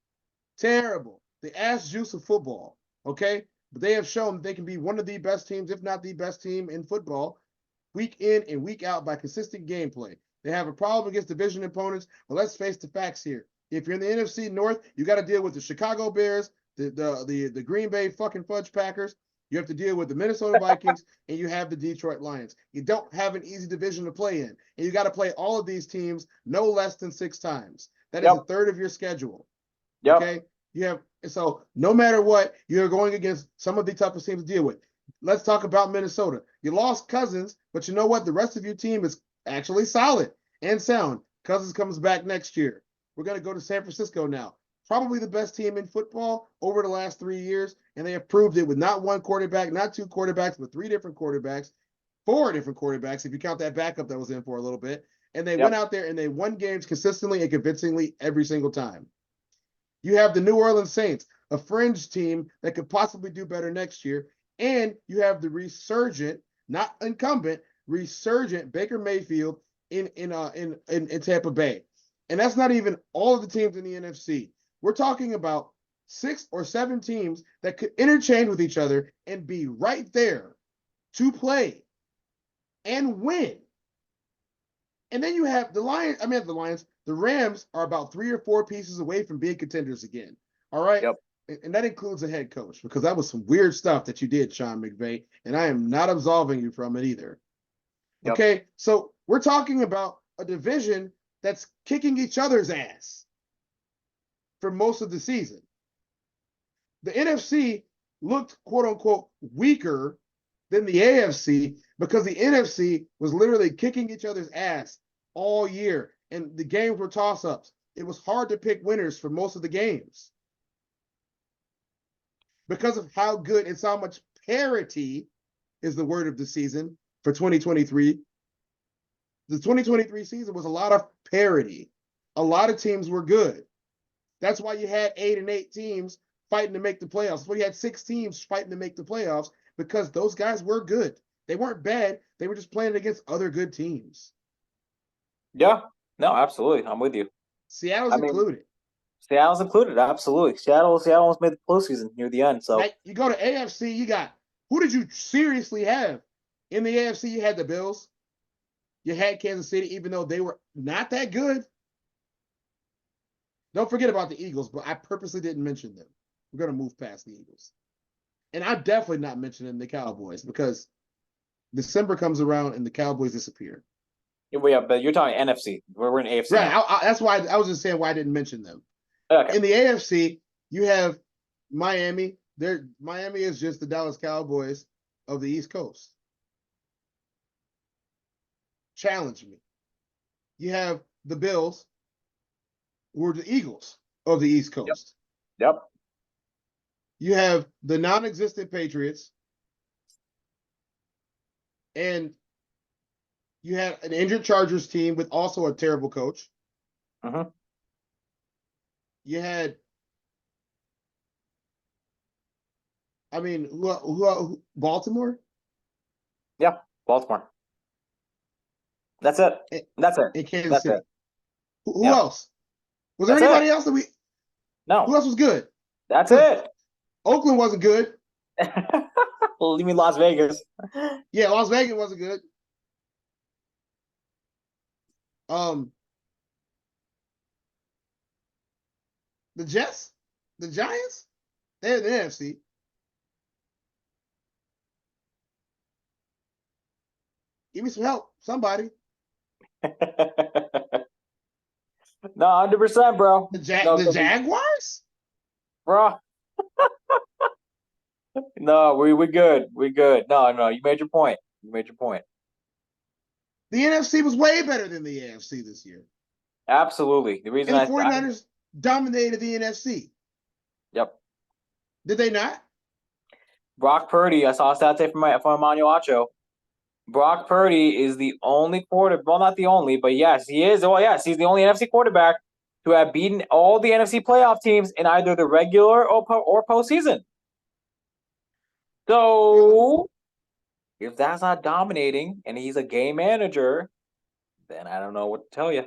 Terrible. The ass juice of football. Okay? But they have shown that they can be one of the best teams, if not the best team in football, week in and week out by consistent gameplay. They have a problem against division opponents, but let's face the facts here. If you're in the NFC North, you got to deal with the Chicago Bears, the Green Bay fucking Fudge Packers. You have to deal with the Minnesota Vikings, and you have the Detroit Lions. You don't have an easy division to play in, and you got to play all of these teams no less than 6 times. That is a third of your schedule. Okay, you have so no matter what, you're going against some of the toughest teams to deal with. Let's talk about Minnesota. You lost Cousins, but you know what? The rest of your team is actually solid and sound. Cousins comes back next year. We're going to go to San Francisco now. Probably the best team in football over the last 3 years, and they have proved it with not one quarterback, not 2 quarterbacks, but 3 different quarterbacks, 4 different quarterbacks, if you count that backup that was in for a little bit. And they went out there and they won games consistently and convincingly every single time. You have the New Orleans Saints, a fringe team that could possibly do better next year. And you have the resurgent, not incumbent, resurgent Baker Mayfield in Tampa Bay. And that's not even all of the teams in the NFC. We're talking about 6 or 7 teams that could interchange with each other and be right there to play and win. And then you have the Rams are about 3 or 4 pieces away from being contenders again. All right. Yep. And that includes the head coach, because that was some weird stuff that you did, Sean McVay, and I am not absolving you from it either. Yep. Okay. So we're talking about a division that's kicking each other's ass for most of the season. The NFC looked, quote unquote, weaker than the AFC because the NFC was literally kicking each other's ass all year, and the games were toss-ups. It was hard to pick winners for most of the games because of how good and how much parity is the word of the season for 2023. The 2023 season was a lot of parity. A lot of teams were good. That's why you had 8 and 8 teams fighting to make the playoffs. That's why you had 6 teams fighting to make the playoffs, because those guys were good. They weren't bad. They were just playing against other good teams. Yeah. No, absolutely. I'm with you. Seattle's included. Seattle's included, absolutely. Seattle almost made the postseason near the end. So now, you go to AFC, you got, who did you seriously have? In the AFC, you had the Bills. You had Kansas City, even though they were not that good. Don't forget about the Eagles, but I purposely didn't mention them. We're going to move past the Eagles. And I'm definitely not mentioning the Cowboys, because December comes around and the Cowboys disappear. Yeah, but you're talking NFC. We're in AFC. Right. That's why I was just saying why I didn't mention them. Okay. In the AFC, you have Miami. Miami is just the Dallas Cowboys of the East Coast. Challenge me. You have the Bills, who are the Eagles of the East Coast. Yep. You have the non-existent Patriots, and you had an injured Chargers team with also a terrible coach. Uh-huh. You had, who Baltimore? Yeah, Baltimore. That's it. That's it. In Kansas That's City. it. Who else? Was there anybody else that No. Who else was good? That's it. Oakland wasn't good. Well, you mean Las Vegas? Yeah, Las Vegas wasn't good. The Jets, the Giants, they're in the NFC. Give me some help, somebody. No, 100%, bro. The Jaguars, bro. No, we good. We good. No, you made your point. The NFC was way better than the AFC this year. Absolutely. The reason and the 49ers dominated the NFC. Yep. Did they not? Brock Purdy, I saw a stat today from Emmanuel Acho. Brock Purdy is the only quarterback. Well, not the only, but yes, he is. Well, yes, he's the only NFC quarterback to have beaten all the NFC playoff teams in either the regular or postseason. So, if that's not dominating, and he's a game manager, then I don't know what to tell you.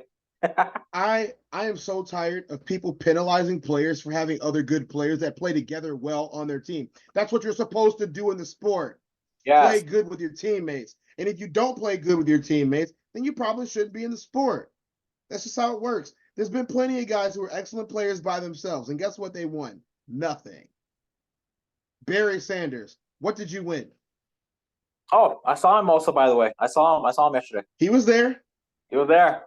I am so tired of people penalizing players for having other good players that play together well on their team. That's what you're supposed to do in the sport. Play Yes. good with your teammates. And if you don't play good with your teammates, then you probably shouldn't be in the sport. That's just how it works. There's been plenty of guys who are excellent players by themselves, and guess what they won? Nothing. Barry Sanders, what did you win? Oh, I saw him also, by the way. I saw him. I saw him yesterday. He was there. He was there.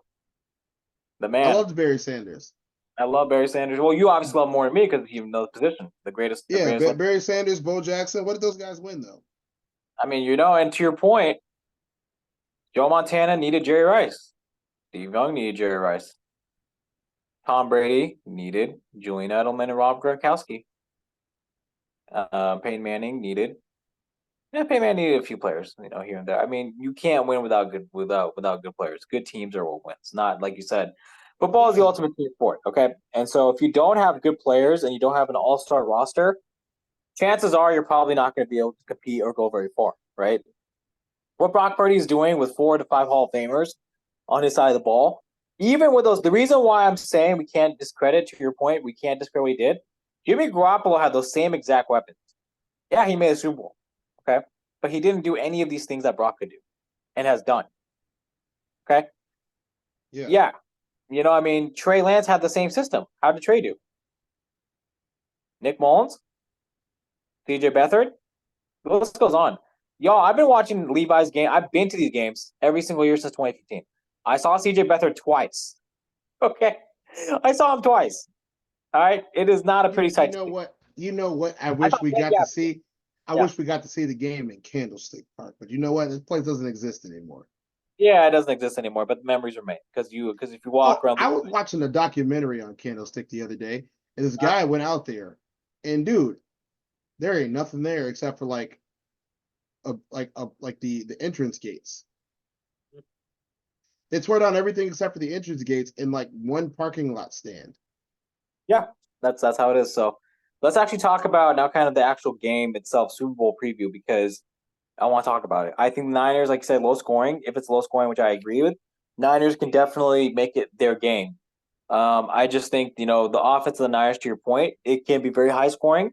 The I man. loved Barry Sanders. I love Barry Sanders. Well, you obviously love more than me because you know the position. The greatest. The Yeah, greatest. Barry Sanders, Bo Jackson. What did those guys win, though? I mean, you know, and to your point, Joe Montana needed Jerry Rice. Steve Young needed Jerry Rice. Tom Brady needed Julian Edelman and Rob Gronkowski. Peyton Manning needed. Yeah, Peyton Manning needed a few players, you know, here and there. I mean, you can't win without good players. Good teams are what wins. Not like you said. Football is the ultimate team sport, okay? And so if you don't have good players and you don't have an all-star roster, chances are you're probably not going to be able to compete or go very far, right? What Brock Purdy is doing with 4 to 5 Hall of Famers on his side of the ball, even with those, the reason why I'm saying we can't discredit, to your point, we can't discredit what he did. Jimmy Garoppolo had those same exact weapons. Yeah, he made a Super Bowl, okay? But he didn't do any of these things that Brock could do and has done, okay? Yeah. You know, I mean, Trey Lance had the same system. How did Trey do? Nick Mullins? CJ Beathard? The list goes on. Y'all, I've been watching Levi's game. I've been to these games every single year since 2015. I saw CJ Beathard twice. Okay. I saw him twice. All right. It is not a pretty sight. You know what? You know what? I I wish thought, we got yeah, to see. I yeah. wish we got to see the game in Candlestick Park. But you know what? This place doesn't exist anymore. Yeah, it doesn't exist anymore, but the memories remain because if you walk around, I was watching a documentary on Candlestick the other day, and this guy went out there, and dude, there ain't nothing there except for like the entrance gates. They tore down everything except for the entrance gates and like one parking lot stand. yeah, that's how it is. So let's actually talk about now kind of the actual game itself, Super Bowl preview, because I want to talk about it. I think the Niners, like I said, low scoring. If it's low scoring, which I agree with, Niners can definitely make it their game. I just think, you know, the offense of the Niners, to your point, it can be very high scoring.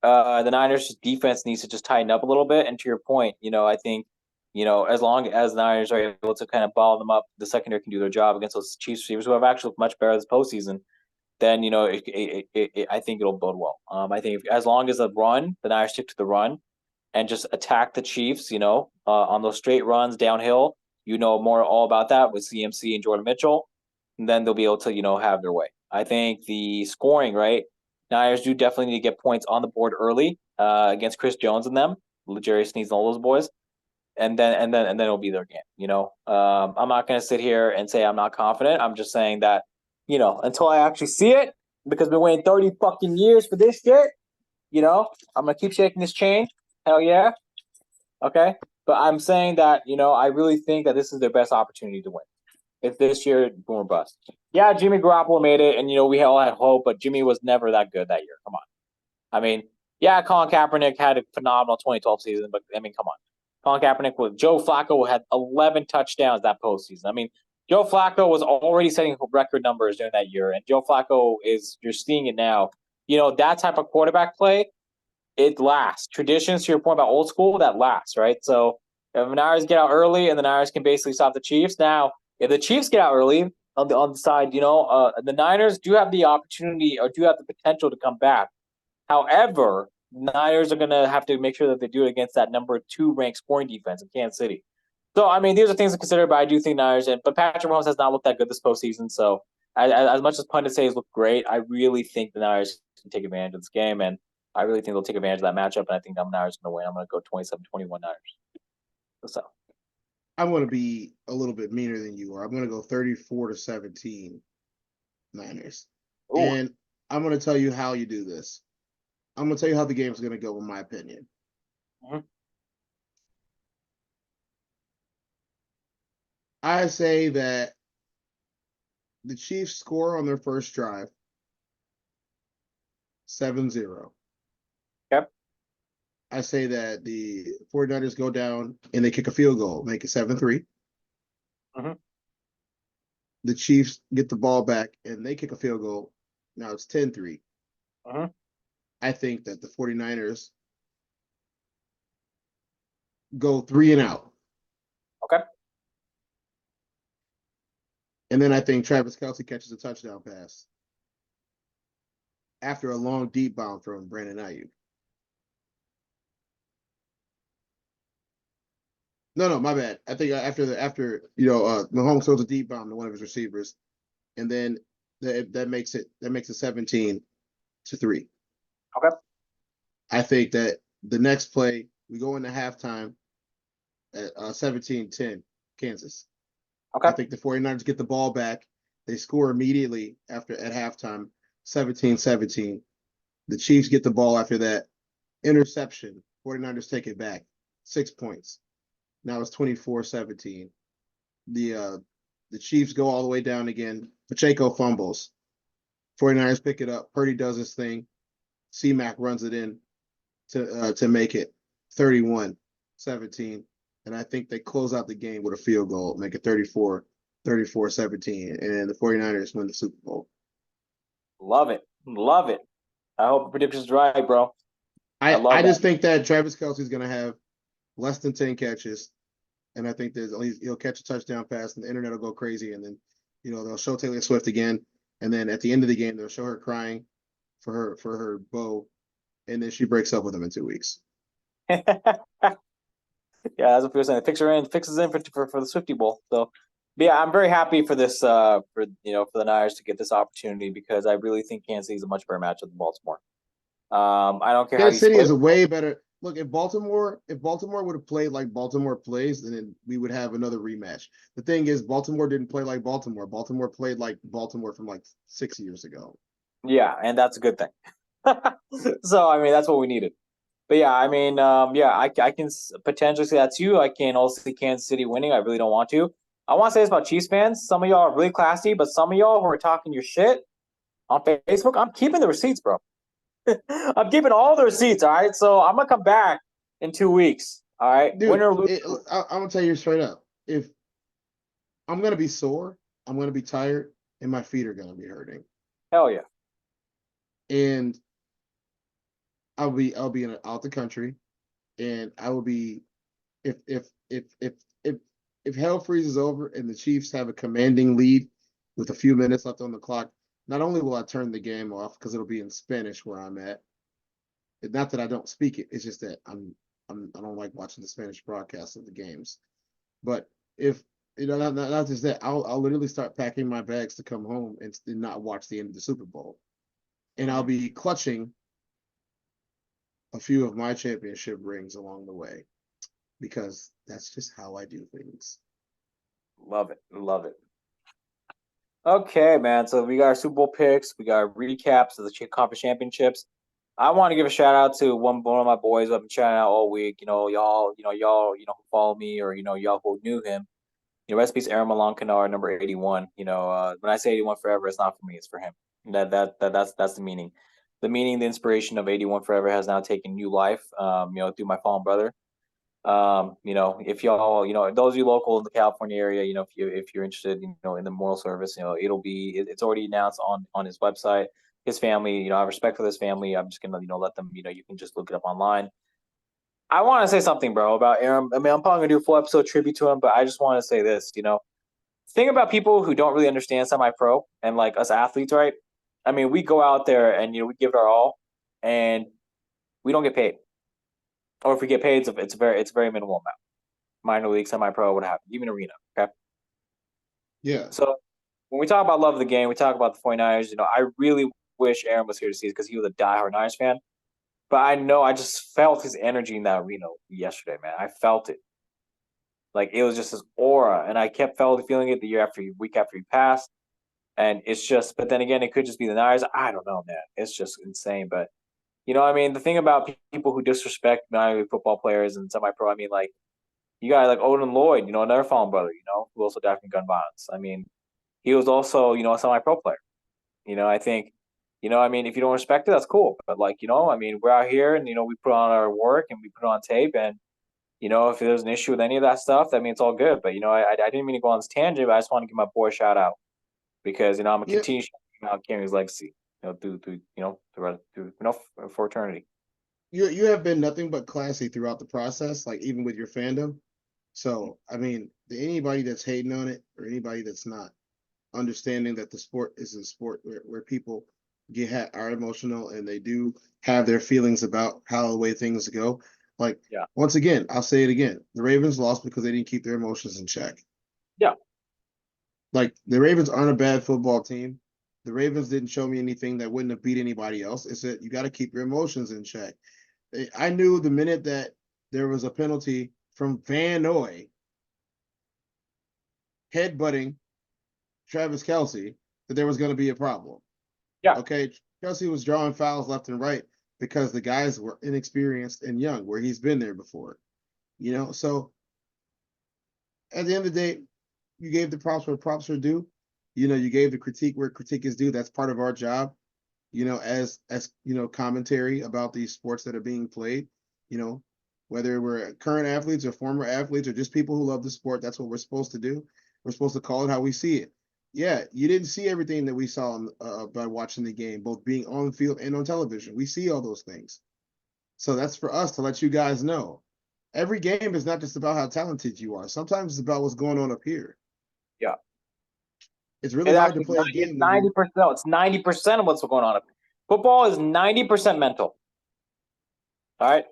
The Niners defense needs to just tighten up a little bit. And to your point, you know, I think, you know, as long as the Niners are able to kind of ball them up, the secondary can do their job against those Chiefs receivers who have actually looked much better this postseason. Then, you know, I think it'll bode well. I think as long as the Niners stick to the run and just attack the Chiefs, you know, on those straight runs downhill, you know, more all about that with CMC and Jordan Mitchell, and then they'll be able to, you know, have their way. I think the scoring, right? Niners do definitely need to get points on the board early against Chris Jones and them, L'Jarius Sneeds and all those boys, and then it'll be their game. You know, I'm not going to sit here and say I'm not confident. I'm just saying that, you know, until I actually see it, because we're waiting 30 fucking years for this shit. You know, I'm gonna keep shaking this chain. Hell yeah. Okay. But I'm saying that, you know, I really think that this is their best opportunity to win. If this year, boom or bust. Yeah, Jimmy Garoppolo made it, and, you know, we all had hope, but Jimmy was never that good that year. Come on. I mean, yeah, Colin Kaepernick had a phenomenal 2012 season, but, I mean, come on. Colin Kaepernick with Joe Flacco had 11 touchdowns that postseason. I mean, Joe Flacco was already setting record numbers during that year, and Joe Flacco you're seeing it now. You know, that type of quarterback play, it lasts. Traditions, to your point about old school, that lasts, right? So if the Niners get out early and the Niners can basically stop the Chiefs. Now, if the Chiefs get out early on the side, you know, the Niners do have the opportunity or do have the potential to come back. However, Niners are going to have to make sure that they do it against that number 2 ranked scoring defense in Kansas City. So, I mean, these are things to consider, but I do think Niners, but Patrick Mahomes has not looked that good this postseason. So, as much as pundits say he's looked great, I really think the Niners can take advantage of this game, and I really think they'll take advantage of that matchup, and I think the Niners are going to win. I'm going to go 27-21 Niners. So, I'm going to be a little bit meaner than you are. I'm going to go 34-17 Niners. ooh. And I'm going to tell you how you do this. I'm going to tell you how the game's going to go, in my opinion. Mm-hmm. I say that the Chiefs score on their first drive 7-0. Yep. I say that the 49ers go down and they kick a field goal, make it 7-3. Mm-hmm. the Chiefs get the ball back and they kick a field goal. Now it's 10-3. I think that the 49ers go 3 and out. Okay. And then I think Travis Kelce catches a touchdown pass after a long deep bomb from Brandon Ayuk. No, my bad. I think after Mahomes throws a deep bomb to one of his receivers, and then that makes it 17-3. Okay. I think that the next play we go into halftime at 17-10 Kansas. Okay. I think the 49ers get the ball back. They score immediately at halftime, 17-17. The Chiefs get the ball after that. Interception. 49ers take it back. 6 points. Now it's 24-17. The Chiefs go all the way down again. Pacheco fumbles. 49ers pick it up. Purdy does his thing. C-Mac runs it in to make it 31-17. And I think they close out the game with a field goal, make it 34-17. And the 49ers win the Super Bowl. Love it. Love it. I hope the prediction's right, bro. I just think that Travis Kelce is going to have less than 10 catches. And I think he'll catch a touchdown pass and the internet will go crazy. And then, they'll show Taylor Swift again. And then at the end of the game, they'll show her crying for her beau. And then she breaks up with him in 2 weeks. Yeah, that's what people are saying. Fixes in for the Swifty Bowl. So, but yeah, I'm very happy for this for the Niners to get this opportunity because I really think Kansas City is a much better matchup than Baltimore. I don't care how you Kansas City split. is a way better. Look, if Baltimore would have played like Baltimore plays, then we would have another rematch. The thing is, Baltimore didn't play like Baltimore. Baltimore played like Baltimore from like 6 years ago. Yeah, and that's a good thing. So, I mean, that's what we needed. But yeah, I mean, I can potentially say that's you. I can also see Kansas City winning. I really don't want to. I want to say this about Chiefs fans. Some of y'all are really classy, but some of y'all who are talking your shit on Facebook, I'm keeping the receipts, bro. I'm keeping all the receipts, all right? So I'm going to come back in 2 weeks, all right? Dude, Win or lose. I'm going to tell you straight up. If I'm going to be sore, I'm going to be tired, and my feet are going to be hurting. Hell yeah. And I'll be out the country, and I will be if hell freezes over and the Chiefs have a commanding lead with a few minutes left on the clock, not only will I turn the game off because it'll be in Spanish where I'm at. Not that I don't speak it, it's just that I don't like watching the Spanish broadcast of the games. But if not just that, I'll literally start packing my bags to come home and not watch the end of the Super Bowl, and I'll be clutching a few of my championship rings along the way because that's just how I do things. Love it. Love it. Okay, man. So we got our Super Bowl picks. We got our recaps of the conference championships. I want to give a shout out to one of my boys who I've been shouting out all week. Y'all who follow me or y'all who knew him. Rest in peace, Aaron Malone Kennard, number 81. When I say 81 forever, it's not for me, it's for him. That's the meaning. The meaning, the inspiration of 81 forever has now taken new life. Through my fallen brother. If y'all, those of you local in the California area, if you're interested, in the memorial service, it's already announced on his website. His family, I have respect for this family. I'm just gonna, let them, you can just look it up online. I want to say something, bro, about Aaron. I mean, I'm probably gonna do a full episode tribute to him, but I just want to say this, Think about people who don't really understand semi-pro and like us athletes, right? I mean, we go out there and we give it our all, and we don't get paid. Or if we get paid, it's a very minimal amount. Minor league, semi-pro, what happened? Even arena, okay? Yeah. So when we talk about love of the game, we talk about the 49ers, I really wish Aaron was here to see it because he was a diehard Niners fan. But I just felt his energy in that arena yesterday, man. I felt it. Like, it was just his aura. And I kept feeling it the week after he passed. And it's just, but then again, it could just be the Niners. I don't know, man. It's just insane. But, the thing about people who disrespect minor league football players and semi-pro, I mean, like, you got like Odin Lloyd, another fallen brother, who also died from gun violence. I mean, he was also, a semi-pro player. I think, if you don't respect it, that's cool. But like, we're out here and, we put on our work and we put it on tape. And, if there's an issue with any of that stuff, I mean, it's all good. But, I didn't mean to go on this tangent, but I just want to give my boy a shout out. because I'm gonna Yeah, continue showing out Cammy's legacy, through for eternity. you have been nothing but classy throughout the process, like even with your fandom. So I mean, anybody that's hating on it or anybody that's not understanding that the sport is a sport where people are emotional and they do have their feelings about how the way things go. Like Yeah. once again, I'll say it again: the Ravens lost because they didn't keep their emotions in check. Yeah. Like the Ravens aren't a bad football team. The Ravens didn't show me anything that wouldn't have beat anybody else. It's that you got to keep your emotions in check. I knew the minute that there was a penalty from Van Noy headbutting Travis Kelce that there was going to be a problem. Yeah. Okay, Kelce was drawing fouls left and right because the guys were inexperienced and young, where he's been there before. So at the end of the day, you gave the props where props are due. You gave the critique where critique is due. That's part of our job. As commentary about these sports that are being played. Whether we're current athletes or former athletes or just people who love the sport, that's what we're supposed to do. We're supposed to call it how we see it. Yeah, you didn't see everything that we saw by watching the game, both being on the field and on television. We see all those things. So that's for us to let you guys know. Every game is not just about how talented you are. Sometimes it's about what's going on up here. Yeah. It's really hard to play a It's game. 90%. It's 90% of what's going on. Football is 90% mental. All right.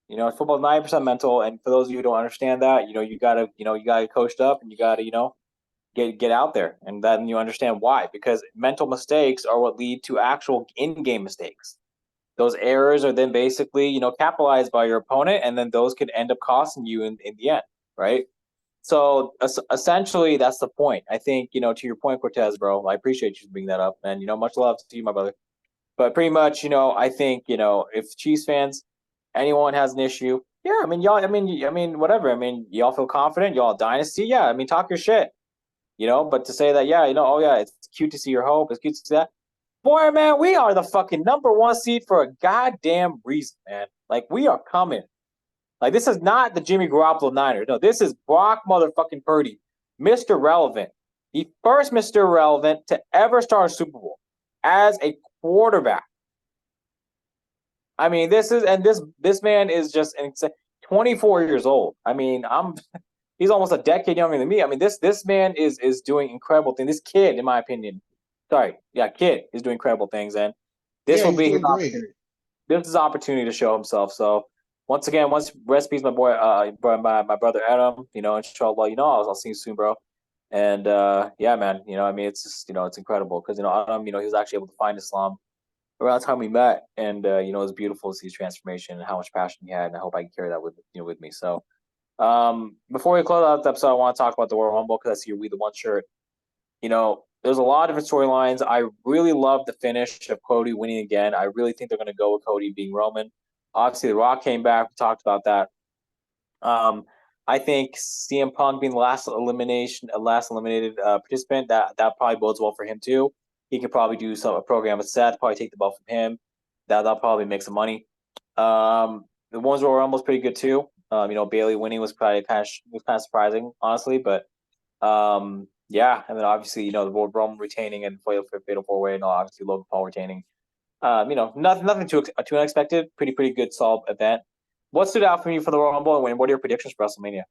Football is 90% mental, and for those of you who don't understand that, you gotta get coached up, and you gotta, get out there, and then you understand why. Because mental mistakes are what lead to actual in-game mistakes. Those errors are then basically, capitalized by your opponent, and then those could end up costing you in the end, right? So essentially, that's the point. I think, to your point, Cortez, bro, I appreciate you bringing that up, and much love to you, my brother. But pretty much, I think, if Chiefs fans, anyone has an issue, yeah, I mean, y'all, whatever. I mean, y'all feel confident, y'all dynasty, yeah. I mean, talk your shit, But to say that, yeah, oh yeah, it's cute to see your hope, it's cute to see that. Boy, man, we are the fucking number one seed for a goddamn reason, man. Like, we are coming. Like, this is not the Jimmy Garoppolo Niners. No, this is Brock motherfucking Purdy, Mr. Relevant. The first Mr. Relevant to ever start a Super Bowl as a quarterback. I mean, this man is just 24 years old. I mean, he's almost a decade younger than me. I mean, this man is doing incredible things. This kid, in my opinion, kid is doing incredible things, and this will He's be his doing great. opportunity. This is his opportunity to show himself. So once again, recipes, my boy, my brother Adam. Inshallah, I'll see you soon, bro. And yeah, man, it's just it's incredible because Adam, he was actually able to find Islam around the time we met, and it was beautiful to see his transformation and how much passion he had, and I hope I can carry that with me. So before we close out the episode, I want to talk about the Royal Rumble because I see your We the One shirt. There's a lot of different storylines. I really love the finish of Cody winning again. I really think they're going to go with Cody being Roman. Obviously, The Rock came back. We talked about that. I think CM Punk being the last eliminated participant, that probably bodes well for him too. He could probably do a program with Seth, probably take the belt from him. That'll probably make some money. The ones Royal Rumble was pretty good too. Bailey winning was probably kind of surprising, honestly, but yeah, and then obviously, the Royal Rumble retaining and Fatal 4-Way, and obviously Logan Paul retaining. Nothing too unexpected. Pretty good, solid event. What stood out for you for the Royal Rumble, and what are your predictions for WrestleMania?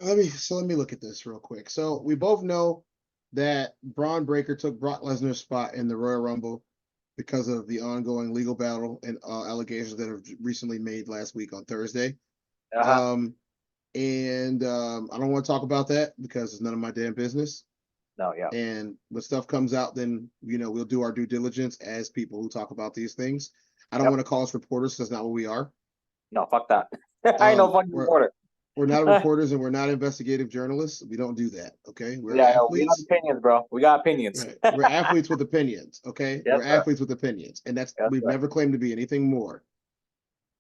Let me look at this real quick. So we both know that Braun Breaker took Brock Lesnar's spot in the Royal Rumble because of the ongoing legal battle and allegations that have recently made last week on Thursday. Uh-huh. I don't want to talk about that because it's none of my damn business. No, yeah. And when stuff comes out, then we'll do our due diligence as people who talk about these things. I don't want to call us reporters. That's not what we are. No, fuck that. I ain't no fucking reporter. We're not reporters and we're not investigative journalists. We don't do that. Okay. We're athletes. We got opinions, bro. We got opinions. Right. We're athletes with opinions. Okay. Yes, we're athletes with opinions. And we've never claimed to be anything more.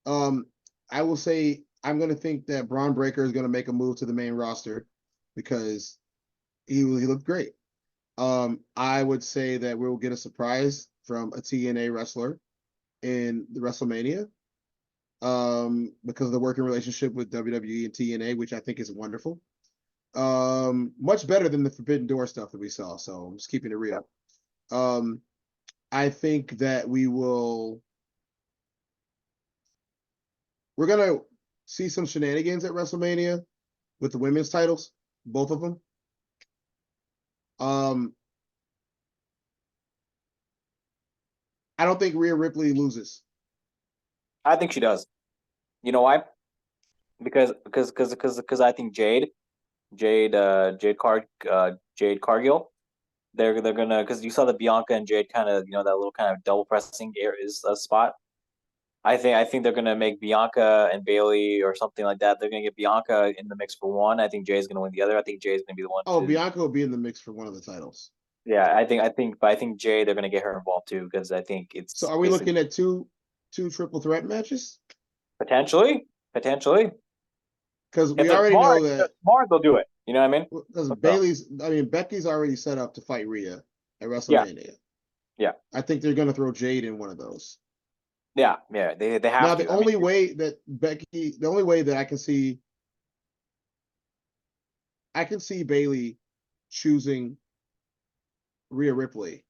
I will say I'm going to think that Braun Breaker is going to make a move to the main roster because he looked great. I would say that we'll get a surprise from a TNA wrestler in the WrestleMania. Because of the working relationship with WWE and TNA, which I think is wonderful. Much better than the Forbidden Door stuff that we saw. So I'm just keeping it real. I think that we're gonna see some shenanigans at WrestleMania with the women's titles, both of them. I don't think Rhea Ripley loses. I think she does. You know why? Because I think Jade Cargill. They're gonna, because you saw the Bianca and Jade kind of, that little kind of double pressing is a spot. I think they're gonna make Bianca and Bailey or something like that. They're gonna get Bianca in the mix for one. I think Jay's gonna win the other. I think Jay's gonna be the one Oh, to. Bianca will be in the mix for one of the titles. Yeah, but I think Jay, they're gonna get her involved too, because I think So it's are we looking at two triple threat matches? potentially. Because If we they're already smart, know that they'll do it. You know what I mean? because So, Becky's already set up to fight Rhea at yeah, WrestleMania. yeah, I think they're gonna throw Jade in one of those. yeah. They Now have to. the only way that I can see Bailey choosing Rhea Ripley.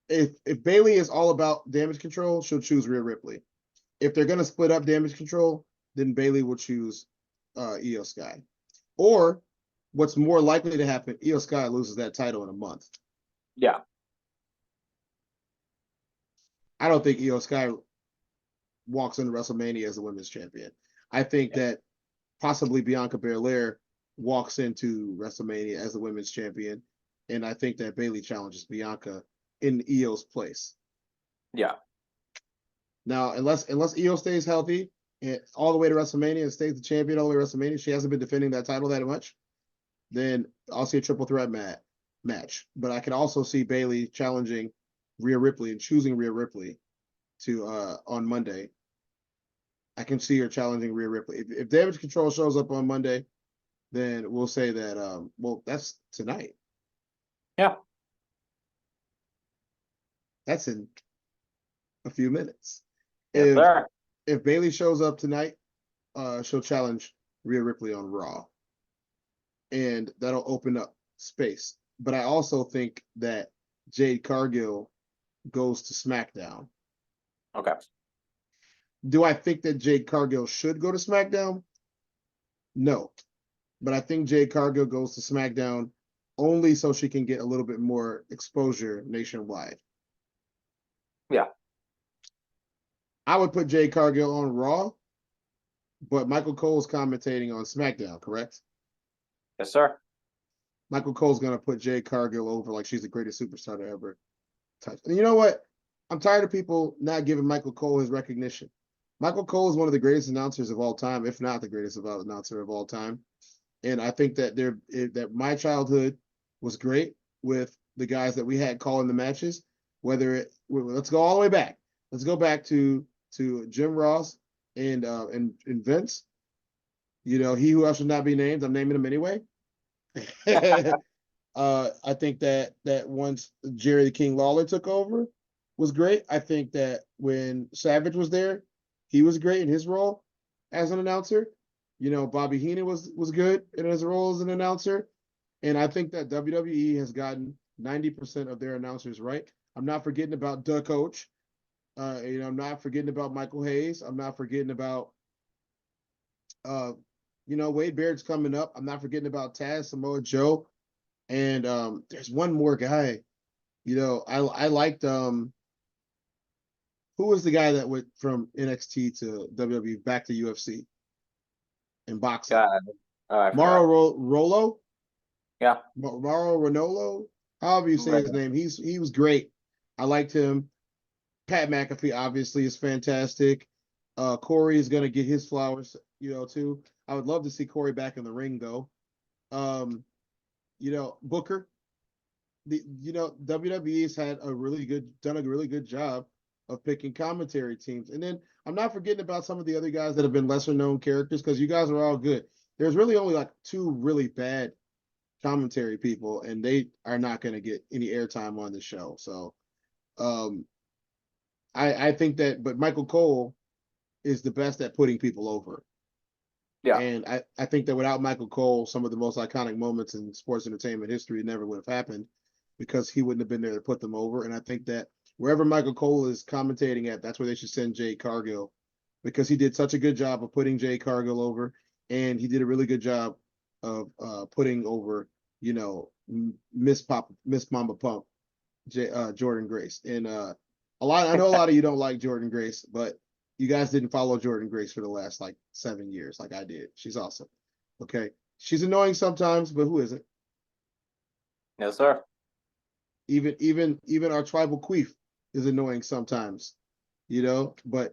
If Bailey is all about damage control, she'll choose Rhea Ripley. If they're gonna split up damage control, then Bailey will choose Io Sky. Or what's more likely to happen, Io Sky loses that title in a month. Yeah, I don't think Io Sky walks into WrestleMania as the women's champion. I think that possibly Bianca Belair walks into WrestleMania as the women's champion, and I think that Bailey challenges Bianca in Io's place. yeah. Now, unless Io stays healthy and all the way to WrestleMania and stays the champion all the way to WrestleMania, she hasn't been defending that title that much. Then I'll see a triple threat match. But I can also see Bailey challenging Rhea Ripley and choosing Rhea Ripley to on Monday. I can see her challenging Rhea Ripley. If Damage Control shows up on Monday, then we'll say that that's tonight. Yeah. That's in a few minutes. Yes, sir. If Bailey shows up tonight, she'll challenge Rhea Ripley on Raw. And that'll open up space. But I also think that Jade Cargill goes to SmackDown. Okay. Do I think that Jade Cargill should go to SmackDown? No. But I think Jade Cargill goes to SmackDown only so she can get a little bit more exposure nationwide. Yeah. I would put Jade Cargill on Raw, but Michael Cole's commentating on SmackDown, correct? Yes, sir. Michael Cole's going to put Jade Cargill over like she's the greatest superstar to ever touch. And you know what? I'm tired of people not giving Michael Cole his recognition. Michael Cole is one of the greatest announcers of all time, if not the greatest announcer of all time. And I think that that my childhood was great with the guys that we had calling the matches. Let's go all the way back. Let's go back to Jim Ross and Vince. You know, he who else should not be named. I'm naming him anyway. I think that once Jerry the King Lawler took over was great. I think that when Savage was there, he was great in his role as an announcer. You know, Bobby Heenan was good in his role as an announcer. And I think that WWE has gotten 90% of their announcers right. I'm not forgetting about Doug Coach. I'm not forgetting about Michael Hayes. I'm not forgetting about Wade Barrett's coming up. I'm not forgetting about Taz, Samoa Joe. And there's one more guy. You know, I liked who was the guy that went from NXT to WWE back to UFC in boxing? Mauro Rolo? Yeah. Mauro Ranolo? However you say his name. He was great. I liked him. Pat McAfee obviously is fantastic. Corey is gonna get his flowers, too. I would love to see Corey back in the ring though. Booker. WWE's done a really good job of picking commentary teams. And then I'm not forgetting about some of the other guys that have been lesser known characters because you guys are all good. There's really only like two really bad commentary people, and they are not going to get any airtime on the show. So I think that, but Michael Cole is the best at putting people over. Yeah. And I think that without Michael Cole, some of the most iconic moments in sports entertainment history never would have happened because he wouldn't have been there to put them over. And I think that wherever Michael Cole is commentating at, that's where they should send Jade Cargill because he did such a good job of putting Jade Cargill over. And he did a really good job of putting over, Miss Mama Pump, Jordan Grace. And I know a lot of you don't like Jordan Grace, but you guys didn't follow Jordan Grace for the last like 7 years, like I did. She's awesome. Okay. She's annoying sometimes, but who isn't? Yes, sir. Even our tribal queef is annoying sometimes, but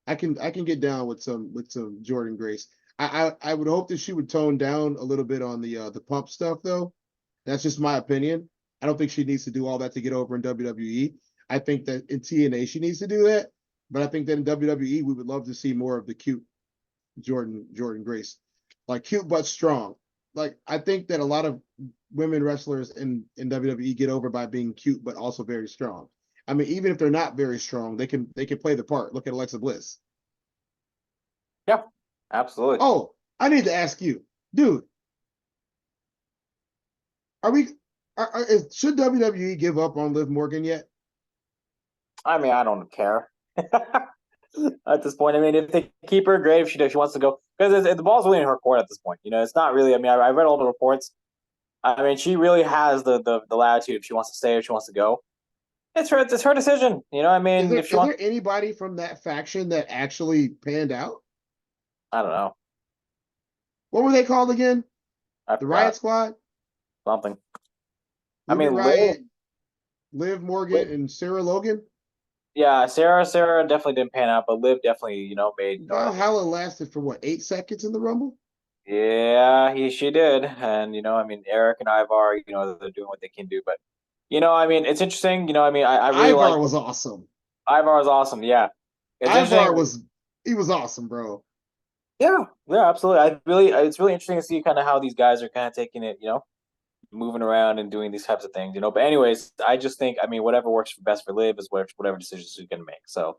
I can get down with some Jordan Grace. I would hope that she would tone down a little bit on the pump stuff though. That's just my opinion. I don't think she needs to do all that to get over in WWE. I think that in TNA she needs to do that, but I think that in WWE we would love to see more of the cute Jordan Grace, like cute but strong. Like I think that a lot of women wrestlers in WWE get over by being cute but also very strong. I mean, even if they're not very strong, they can play the part. Look at Alexa Bliss. Yeah, absolutely. Oh, I need to ask you, dude. Should WWE give up on Liv Morgan yet? I mean, I don't care at this point. I mean, if they keep her, great. If she wants to go, because the ball's really in her court at this point. It's not really. I mean, I read all the reports. I mean, she really has the latitude if she wants to stay or if she wants to go. It's her decision. I mean, if she Is wants, there anybody from that faction that actually panned out? I don't know. What were they called again? I The forgot Riot Squad? something. I Ruby mean, Riot, Liv Morgan, and Sarah Logan? yeah, Sarah definitely didn't pan out, but Liv definitely, made. Valhalla lasted for what, 8 seconds in the Rumble? Yeah, she did, and I mean, Eric and Ivar, they're doing what they can do, but I mean, it's interesting. I mean, I really Ivar like was awesome. Ivar is awesome. Yeah, it's Ivar interesting. was awesome, bro. Yeah, yeah, absolutely. It's really interesting to see kind of how these guys are kind of taking it, moving around and doing these types of things, But anyways, I just think, I mean, whatever works for best for Liv is whatever decisions you can make. So,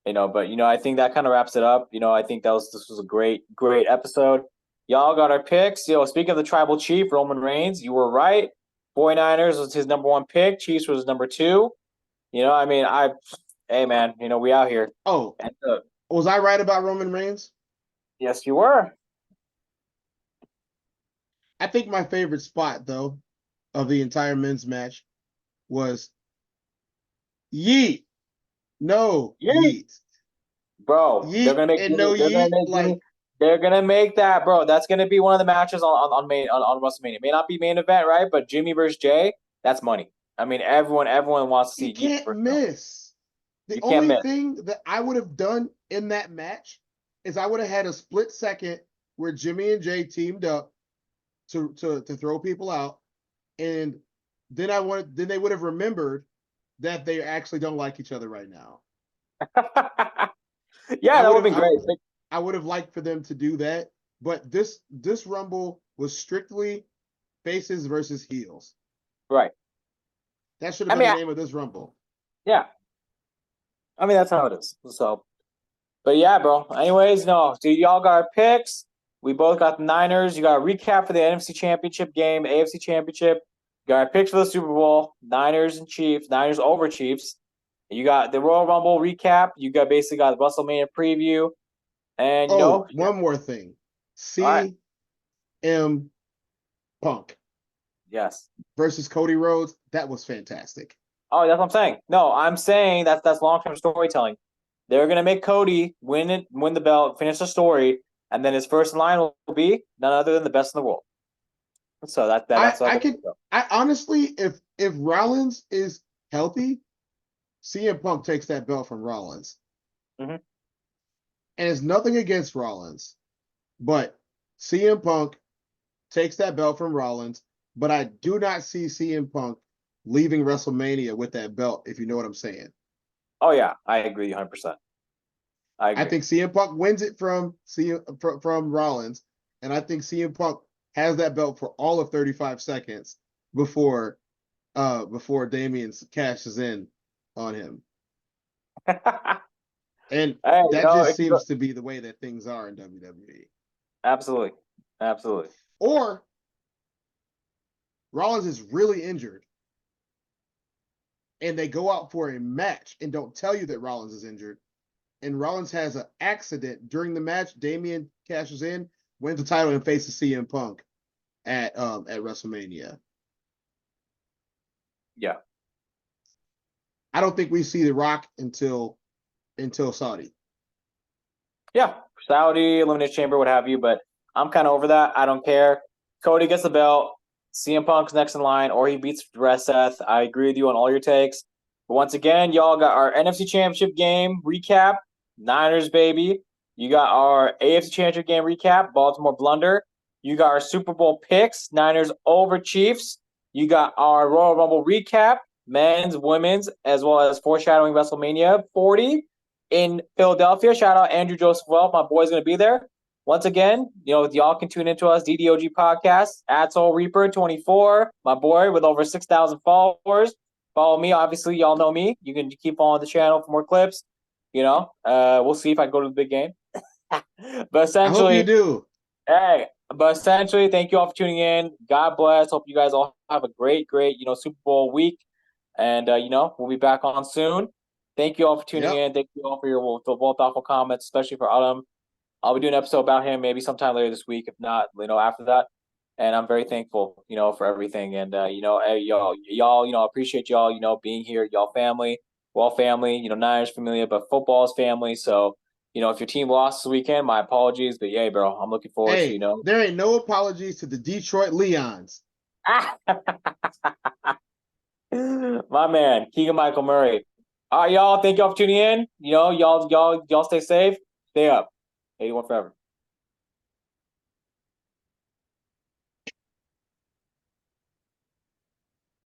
but I think that kind of wraps it up. I think this was a great episode. Y'all got our picks. Speaking of the tribal chief, Roman Reigns, you were right. 49ers was his number 1 pick. Chiefs was number 2. I mean, hey man, we out here. Oh, and, was I right about Roman Reigns? yes, you were. I think my favorite spot, though, of the entire men's match was yeet. No, Yeah. yeet. Bro, they're Yeet gonna make and Jimmy. no They're gonna yeet. make Jimmy. Like, They're gonna make that, bro. That's gonna be one of the matches on WrestleMania. It may not be main event, right? But Jimmy versus Jay, that's money. I mean, everyone wants to see you Yeet can't versus Roman. miss. The You can't only miss. thing that I would have done in that match is I would have had a split second where Jimmy and Jay teamed up to throw people out, and then they would have remembered that they actually don't like each other right now. Yeah, I that would would have have been great. I would have liked for them to do that, but this Rumble was strictly faces versus heels. Right. That should I have been mean, the name of this Rumble. yeah. I mean, that's how it is. So, but yeah, bro. Anyways, no. So y'all got our picks. We both got the Niners. You got a recap for the NFC Championship game, AFC Championship. You got our picks for the Super Bowl. Niners and Chiefs. Niners over Chiefs. You got the Royal Rumble recap. You got basically got the WrestleMania preview. And One more thing. all right. CM Punk Yes. versus Cody Rhodes. That was fantastic. Oh, that's what I'm saying. No, I'm saying that's long-term storytelling. They're gonna make Cody win the belt, finish the story, and then his first line will be none other than the best in the world. So that's what I honestly, if Rollins is healthy, CM Punk takes that belt from Rollins. Mm-hmm. And it's nothing against Rollins, but CM Punk takes that belt from Rollins. But I do not see CM Punk leaving WrestleMania with that belt, if you know what I'm saying. Oh yeah, I agree 100%. I think CM Punk wins it from Rollins, and I think CM Punk has that belt for all of 35 seconds before Damian cashes in on him. And hey, that just seems to be the way that things are in WWE. Absolutely. Absolutely. Or Rollins is really injured and they go out for a match and don't tell you that Rollins is injured. And Rollins has an accident during the match. Damian cashes in, wins the title, and faces CM Punk at WrestleMania. Yeah. I don't think we see The Rock until Saudi. Yeah. Saudi, Elimination Chamber, what have you, but I'm kind of over that. I don't care. Cody gets the belt. CM Punk's next in line, or he beats Seth. I agree with you on all your takes. But once again, y'all got our NFC Championship game recap. Niners, baby. You got our AFC Championship game recap. Baltimore blunder. You got our Super Bowl picks. Niners over Chiefs. You got our Royal Rumble recap. Men's, women's, as well as foreshadowing WrestleMania 40 in Philadelphia. Shout out Andrew Joseph Wells. My boy's going to be there. Once again, y'all can tune into us, DDOG Podcast, at Soul Reaper 24, my boy with over 6,000 followers. Follow me. Obviously, y'all know me. You can keep following the channel for more clips. We'll see if I go to the big game. But essentially, I hope you do. Hey, but essentially, thank you all for tuning in. God bless. Hope you guys all have a great, Super Bowl week. And, we'll be back on soon. Thank you all for tuning in. Thank you all for your thoughtful comments, especially for Autumn. I'll be doing an episode about him maybe sometime later this week, if not, after that. And I'm very thankful, for everything. And, hey, y'all, appreciate y'all, being here, y'all family. We're all family, Niners familia, but football is family. So, if your team lost this weekend, my apologies. But, yeah, bro, I'm looking forward to, there ain't no apologies to the Detroit Leons. My man, Keegan Michael Murray. All right, y'all. Thank y'all for tuning in. Y'all stay safe. Stay up. 81 forever.